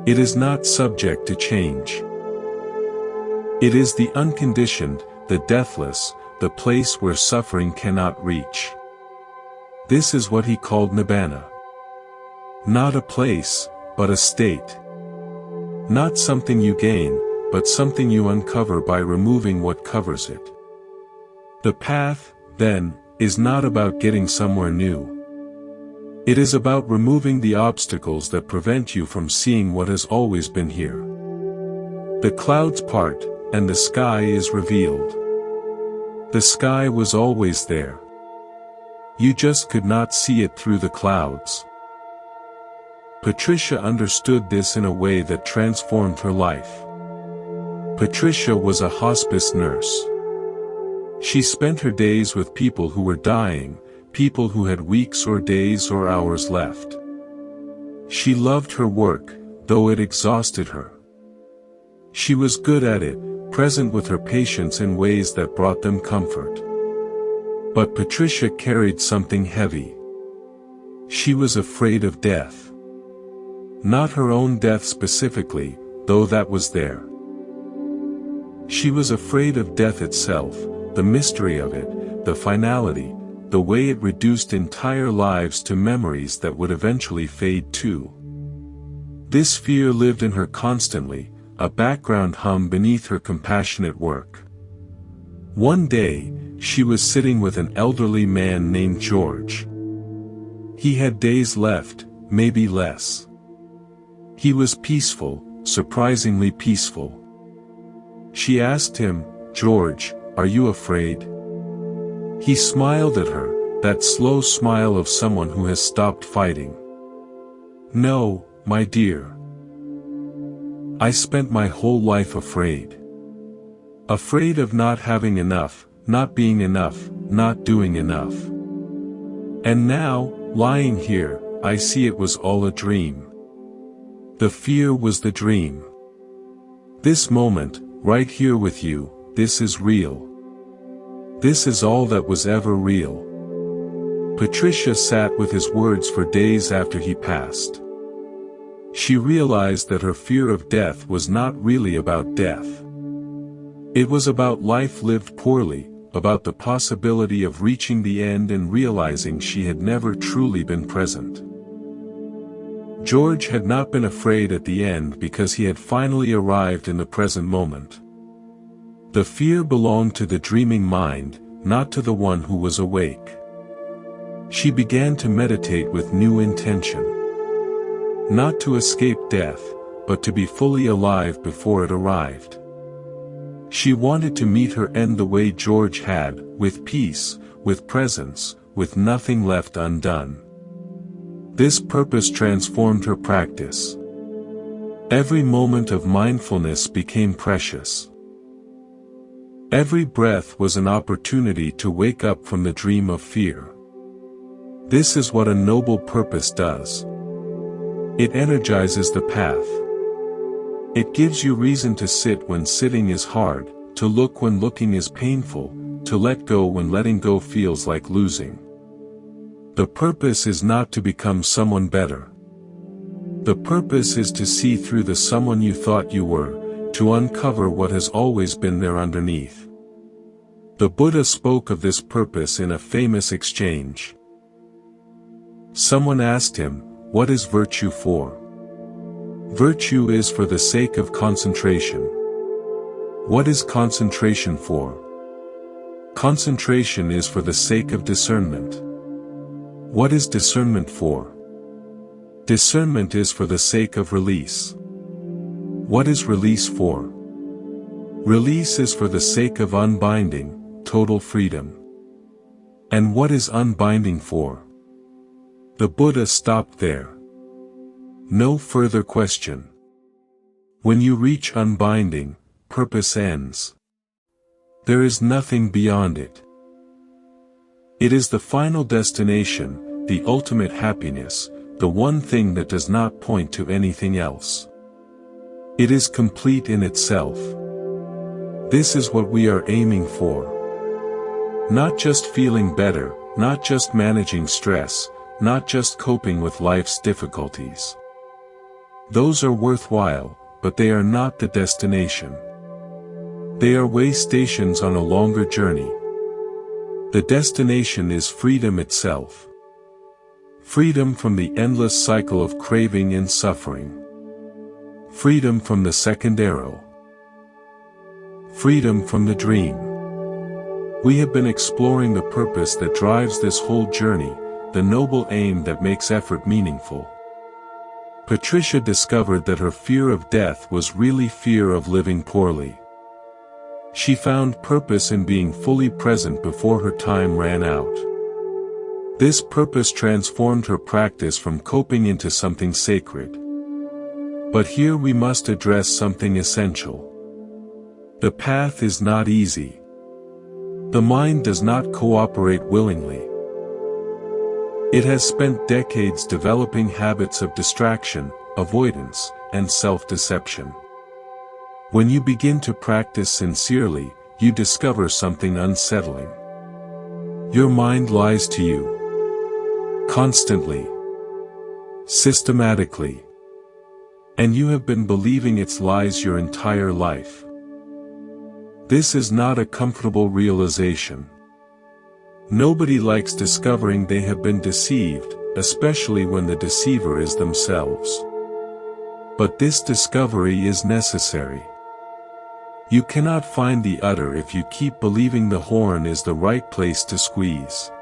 [SPEAKER 1] It is not subject to change. It is the unconditioned, the deathless, the place where suffering cannot reach. This is what he called Nibbana. Not a place, but a state. Not something you gain, but something you uncover by removing what covers it. The path, then, is not about getting somewhere new. It is about removing the obstacles that prevent you from seeing what has always been here. The clouds part, and the sky is revealed. The sky was always there. You just could not see it through the clouds. Patricia understood this in a way that transformed her life. Patricia was a hospice nurse. She spent her days with people who were dying, people who had weeks or days or hours left. She loved her work, though it exhausted her. She was good at it, present with her patients in ways that brought them comfort. But Patricia carried something heavy. She was afraid of death. Not her own death specifically, though that was there. She was afraid of death itself, the mystery of it, the finality, the way it reduced entire lives to memories that would eventually fade too. This fear lived in her constantly, a background hum beneath her compassionate work. One day, she was sitting with an elderly man named George. He had days left, maybe less. He was peaceful, surprisingly peaceful. She asked him, "George, are you afraid?" He smiled at her, that slow smile of someone who has stopped fighting. "No, my dear. I spent my whole life afraid. Afraid of not having enough, not being enough, not doing enough. And now, lying here, I see it was all a dream. The fear was the dream. This moment, right here with you, this is real. This is all that was ever real." Patricia sat with his words for days after he passed. She realized that her fear of death was not really about death. It was about life lived poorly, about the possibility of reaching the end and realizing she had never truly been present. George had not been afraid at the end because he had finally arrived in the present moment. The fear belonged to the dreaming mind, not to the one who was awake. She began to meditate with new intention. Not to escape death, but to be fully alive before it arrived. She wanted to meet her end the way George had, with peace, with presence, with nothing left undone. This purpose transformed her practice. Every moment of mindfulness became precious. Every breath was an opportunity to wake up from the dream of fear. This is what a noble purpose does. It energizes the path. It gives you reason to sit when sitting is hard, to look when looking is painful, to let go when letting go feels like losing. The purpose is not to become someone better. The purpose is to see through the someone you thought you were, to uncover what has always been there underneath. The Buddha spoke of this purpose in a famous exchange. Someone asked him, "What is virtue for?" "Virtue is for the sake of concentration." "What is concentration for?" "Concentration is for the sake of discernment." "What is discernment for?" "Discernment is for the sake of release." "What is release for?" "Release is for the sake of unbinding, total freedom." "And what is unbinding for?" The Buddha stopped there. No further question. When you reach unbinding, purpose ends. There is nothing beyond it. It is the final destination, the ultimate happiness, the one thing that does not point to anything else. It is complete in itself. This is what we are aiming for. Not just feeling better, not just managing stress, not just coping with life's difficulties. Those are worthwhile, but they are not the destination. They are way stations on a longer journey. The destination is freedom itself. Freedom from the endless cycle of craving and suffering. Freedom from the second arrow. Freedom from the dream. We have been exploring the purpose that drives this whole journey, the noble aim that makes effort meaningful. Patricia discovered that her fear of death was really fear of living poorly. She found purpose in being fully present before her time ran out. This purpose transformed her practice from coping into something sacred. But here we must address something essential. The path is not easy. The mind does not cooperate willingly. It has spent decades developing habits of distraction, avoidance, and self-deception. When you begin to practice sincerely, you discover something unsettling. Your mind lies to you. Constantly. Systematically. And you have been believing its lies your entire life. This is not a comfortable realization. Nobody likes discovering they have been deceived, especially when the deceiver is themselves. But this discovery is necessary. You cannot find the udder if you keep believing the horn is the right place to squeeze.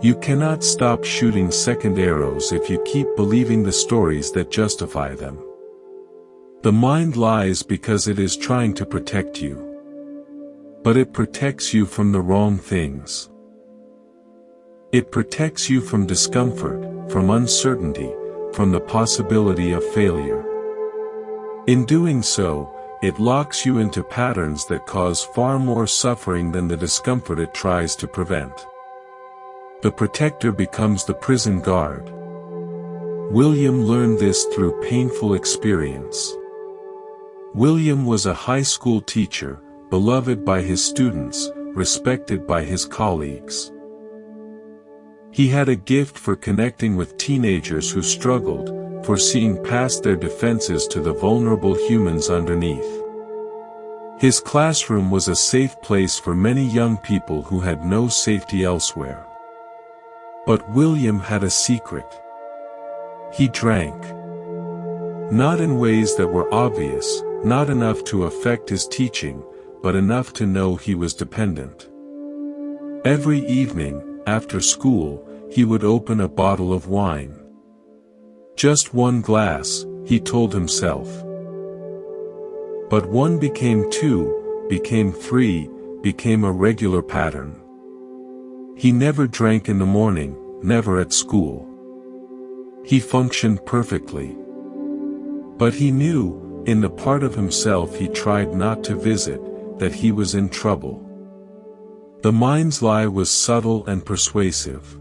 [SPEAKER 1] You cannot stop shooting second arrows if you keep believing the stories that justify them. The mind lies because it is trying to protect you. But it protects you from the wrong things. It protects you from discomfort, from uncertainty, from the possibility of failure. In doing so, it locks you into patterns that cause far more suffering than the discomfort it tries to prevent. The protector becomes the prison guard. William learned this through painful experience. William was a high school teacher, beloved by his students, respected by his colleagues. He had a gift for connecting with teenagers who struggled, for seeing past their defenses to the vulnerable humans underneath. His classroom was a safe place for many young people who had no safety elsewhere. But William had a secret. He drank. Not in ways that were obvious, not enough to affect his teaching, but enough to know he was dependent. Every evening, after school, he would open a bottle of wine. Just one glass, he told himself. But one became two, became three, became a regular pattern. He never drank in the morning, never at school. He functioned perfectly. But he knew, in the part of himself he tried not to visit, that he was in trouble. The mind's lie was subtle and persuasive.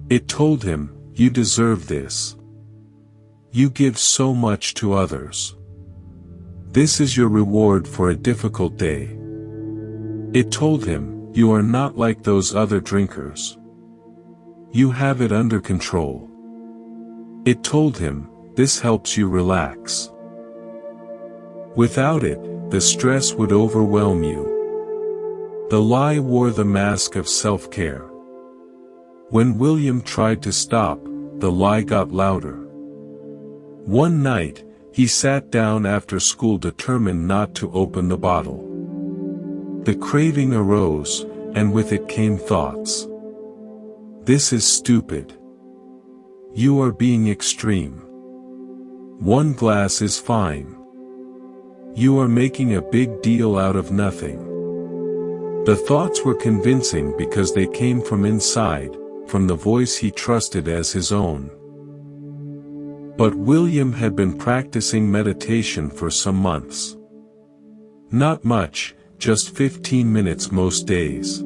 [SPEAKER 1] It told him, "You deserve this. You give so much to others. This is your reward for a difficult day." It told him, "You are not like those other drinkers. You have it under control." It told him, this helps you relax. Without it, the stress would overwhelm you. The lie wore the mask of self-care. When William tried to stop, the lie got louder. One night, he sat down after school determined not to open the bottle. The craving arose, and with it came thoughts. This is stupid. You are being extreme. One glass is fine. You are making a big deal out of nothing. The thoughts were convincing because they came from inside, from the voice he trusted as his own. But William had been practicing meditation for some months. Not much, just 15 minutes most days.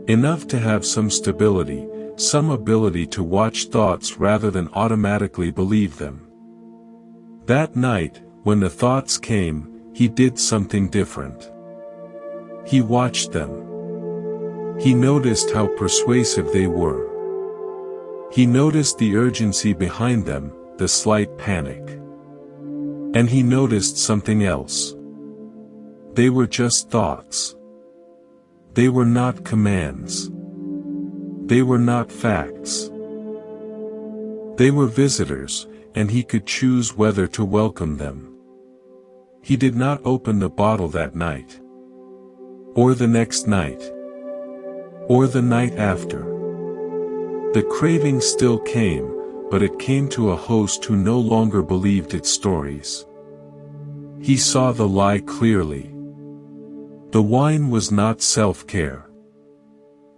[SPEAKER 1] Enough to have some stability, some ability to watch thoughts rather than automatically believe them. That night, when the thoughts came, he did something different. He watched them. He noticed how persuasive they were. He noticed the urgency behind them, the slight panic. And he noticed something else. They were just thoughts. They were not commands. They were not facts. They were visitors, and he could choose whether to welcome them. He did not open the bottle that night. Or the next night. Or the night after. The craving still came, but it came to a host who no longer believed its stories. He saw the lie clearly. The wine was not self-care.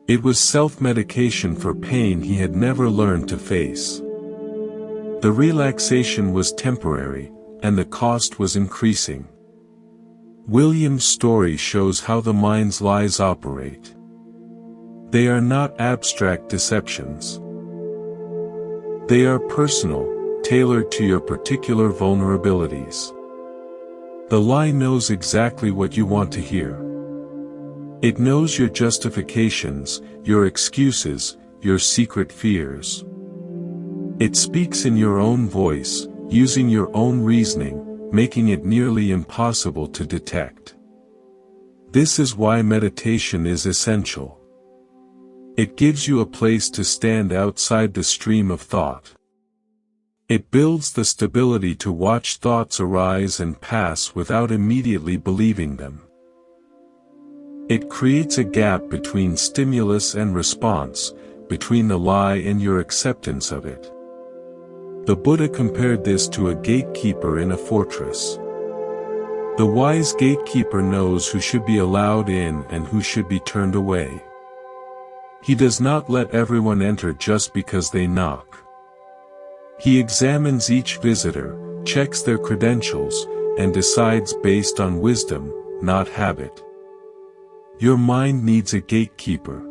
[SPEAKER 1] It was self-medication for pain he had never learned to face. The relaxation was temporary, and the cost was increasing. William's story shows how the mind's lies operate. They are not abstract deceptions. They are personal, tailored to your particular vulnerabilities. The lie knows exactly what you want to hear. It knows your justifications, your excuses, your secret fears. It speaks in your own voice, using your own reasoning, making it nearly impossible to detect. This is why meditation is essential. It gives you a place to stand outside the stream of thought. It builds the stability to watch thoughts arise and pass without immediately believing them. It creates a gap between stimulus and response, between the lie and your acceptance of it. The Buddha compared this to a gatekeeper in a fortress. The wise gatekeeper knows who should be allowed in and who should be turned away. He does not let everyone enter just because they knock. He examines each visitor, checks their credentials, and decides based on wisdom, not habit. Your mind needs a gatekeeper.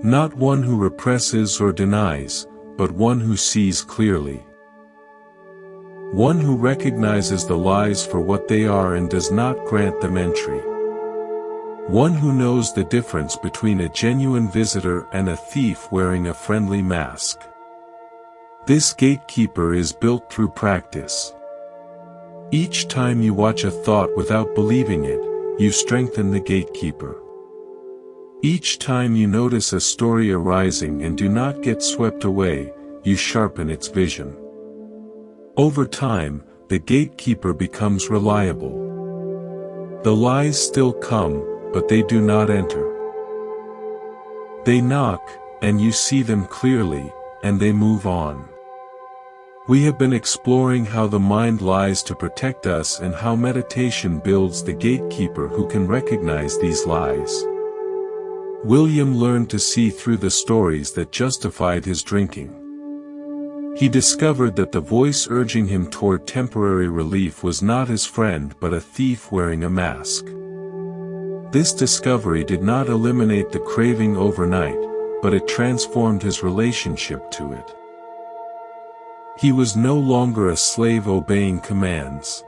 [SPEAKER 1] Not one who represses or denies, but one who sees clearly. One who recognizes the lies for what they are and does not grant them entry. One who knows the difference between a genuine visitor and a thief wearing a friendly mask. This gatekeeper is built through practice. Each time you watch a thought without believing it, you strengthen the gatekeeper. Each time you notice a story arising and do not get swept away, you sharpen its vision. Over time, the gatekeeper becomes reliable. The lies still come, but they do not enter. They knock, and you see them clearly, and they move on. We have been exploring how the mind lies to protect us and how meditation builds the gatekeeper who can recognize these lies. William learned to see through the stories that justified his drinking. He discovered that the voice urging him toward temporary relief was not his friend but a thief wearing a mask. This discovery did not eliminate the craving overnight, but it transformed his relationship to it. He was no longer a slave obeying commands.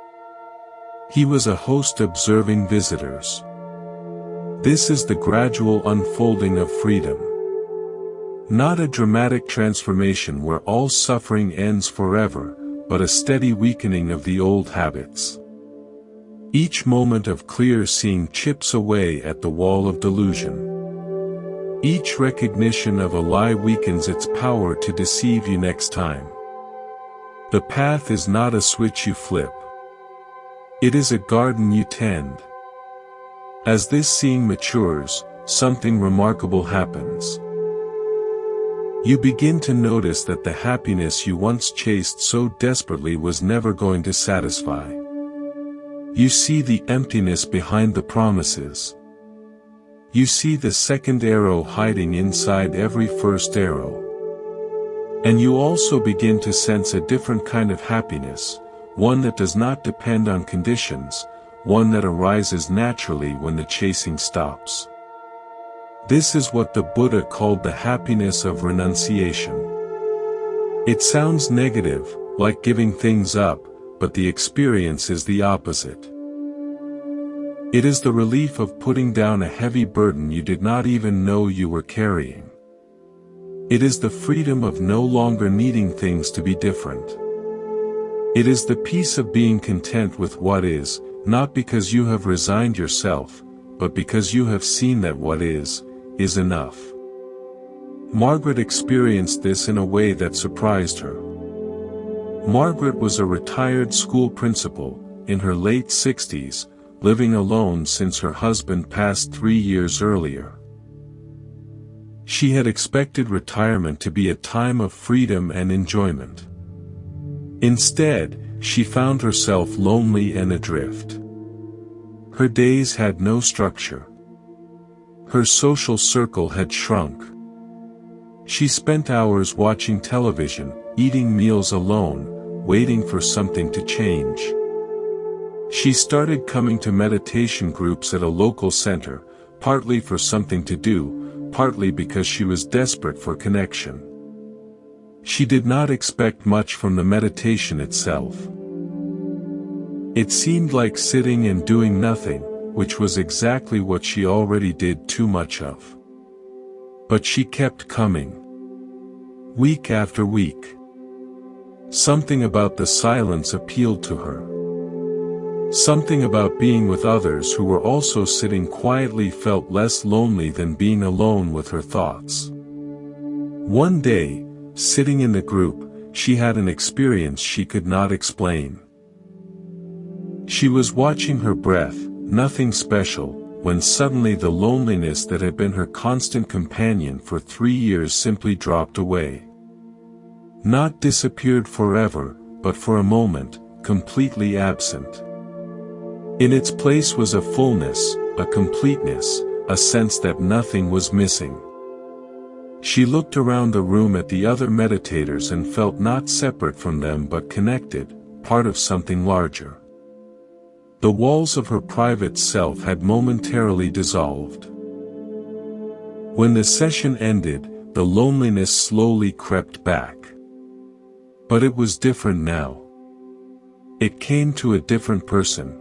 [SPEAKER 1] He was a host observing visitors. This is the gradual unfolding of freedom. Not a dramatic transformation where all suffering ends forever, but a steady weakening of the old habits. Each moment of clear seeing chips away at the wall of delusion. Each recognition of a lie weakens its power to deceive you next time. The path is not a switch you flip. It is a garden you tend. As this seeing matures, something remarkable happens. You begin to notice that the happiness you once chased so desperately was never going to satisfy. You see the emptiness behind the promises. You see the second arrow hiding inside every first arrow. And you also begin to sense a different kind of happiness, one that does not depend on conditions, one that arises naturally when the chasing stops. This is what the Buddha called the happiness of renunciation. It sounds negative, like giving things up, but the experience is the opposite. It is the relief of putting down a heavy burden you did not even know you were carrying. It is the freedom of no longer needing things to be different. It is the peace of being content with what is, not because you have resigned yourself, but because you have seen that what is enough. Margaret experienced this in a way that surprised her. Margaret was a retired school principal, in her late 60s, living alone since her husband passed 3 years earlier. She had expected retirement to be a time of freedom and enjoyment. Instead, she found herself lonely and adrift. Her days had no structure. Her social circle had shrunk. She spent hours watching television, eating meals alone, waiting for something to change. She started coming to meditation groups at a local center, partly for something to do, partly because she was desperate for connection. She did not expect much from the meditation itself. It seemed like sitting and doing nothing, which was exactly what she already did too much of. But she kept coming. Week after week. Something about the silence appealed to her. Something about being with others who were also sitting quietly felt less lonely than being alone with her thoughts. One day, sitting in the group, she had an experience she could not explain. She was watching her breath, nothing special, when suddenly the loneliness that had been her constant companion for 3 years simply dropped away. Not disappeared forever, but for a moment, completely absent. In its place was a fullness, a completeness, a sense that nothing was missing. She looked around the room at the other meditators and felt not separate from them but connected, part of something larger. The walls of her private self had momentarily dissolved. When the session ended, the loneliness slowly crept back. But it was different now. It came to a different person.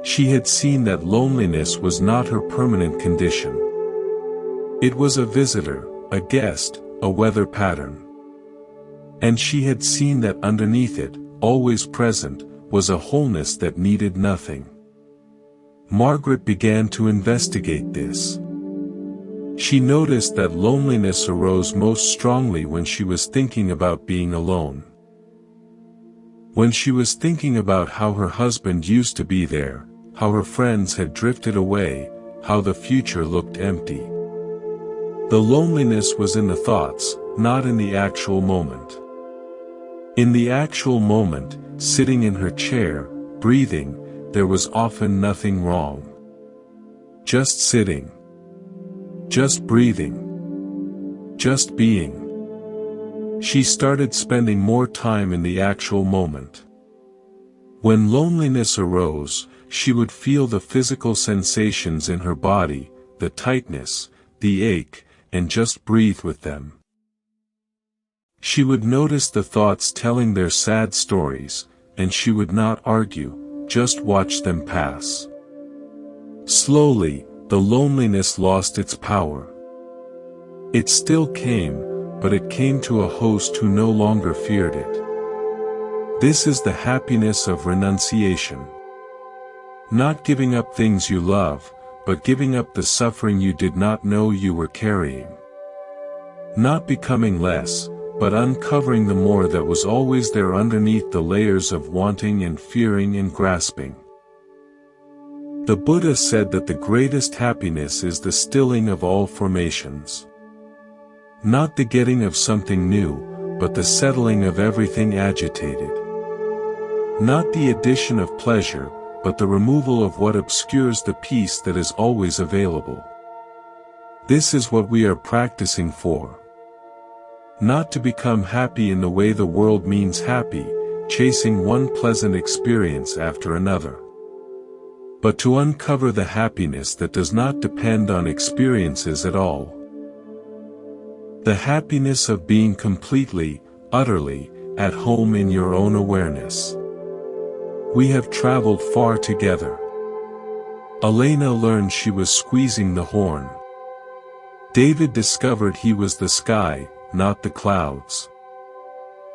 [SPEAKER 1] She had seen that loneliness was not her permanent condition. It was a visitor, a guest, a weather pattern. And she had seen that underneath it, always present, was a wholeness that needed nothing. Margaret began to investigate this. She noticed that loneliness arose most strongly when she was thinking about being alone. When she was thinking about how her husband used to be there, how her friends had drifted away, how the future looked empty. The loneliness was in the thoughts, not in the actual moment. In the actual moment, sitting in her chair, breathing, there was often nothing wrong. Just sitting. Just breathing. Just being. She started spending more time in the actual moment. When loneliness arose, she would feel the physical sensations in her body, the tightness, the ache, and just breathe with them. She would notice the thoughts telling their sad stories, and she would not argue, just watch them pass. Slowly, the loneliness lost its power. It still came, but it came to a host who no longer feared it. This is the happiness of renunciation. Not giving up things you love, but giving up the suffering you did not know you were carrying. Not becoming less, but uncovering the more that was always there underneath the layers of wanting and fearing and grasping. The Buddha said that the greatest happiness is the stilling of all formations. Not the getting of something new, but the settling of everything agitated. Not the addition of pleasure, but the removal of what obscures the peace that is always available. This is what we are practicing for. Not to become happy in the way the world means happy, chasing one pleasant experience after another. But to uncover the happiness that does not depend on experiences at all. The happiness of being completely, utterly, at home in your own awareness. We have traveled far together. Elena learned she was squeezing the horn. David discovered he was the sky, not the clouds.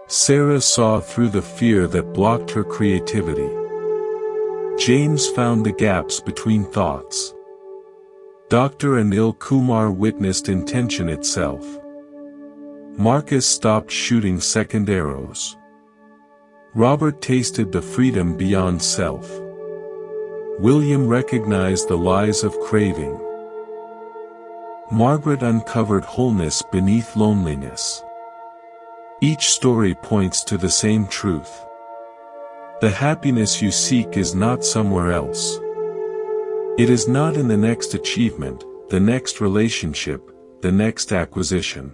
[SPEAKER 1] Sarah saw through the fear that blocked her creativity. James found the gaps between thoughts. Dr. Anil Kumar witnessed intention itself. Marcus stopped shooting second arrows. Robert tasted the freedom beyond self. William recognized the lies of craving. Margaret uncovered wholeness beneath loneliness. Each story points to the same truth. The happiness you seek is not somewhere else. It is not in the next achievement, the next relationship, the next acquisition.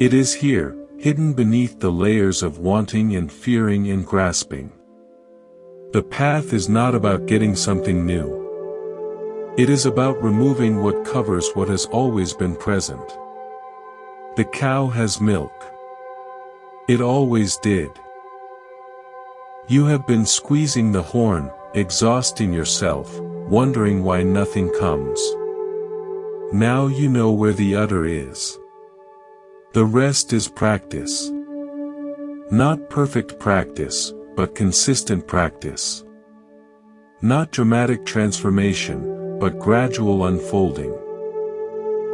[SPEAKER 1] It is here, hidden beneath the layers of wanting and fearing and grasping. The path is not about getting something new. It is about removing what covers what has always been present. The cow has milk. It always did. You have been squeezing the horn, exhausting yourself, wondering why nothing comes. Now you know where the udder is. The rest is practice. Not perfect practice, but consistent practice. Not dramatic transformation, but gradual unfolding.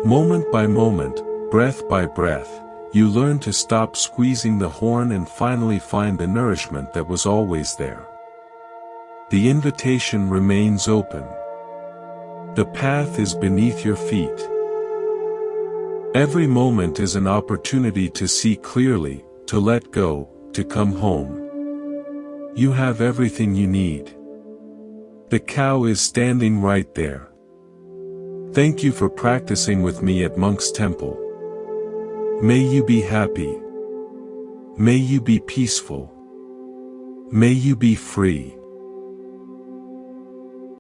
[SPEAKER 1] Moment by moment, breath by breath, you learn to stop squeezing the horn and finally find the nourishment that was always there. The invitation remains open. The path is beneath your feet. Every moment is an opportunity to see clearly, to let go, to come home. You have everything you need. The cow is standing right there. Thank you for practicing with me at Monk's Temple. May you be happy. May you be peaceful. May you be free.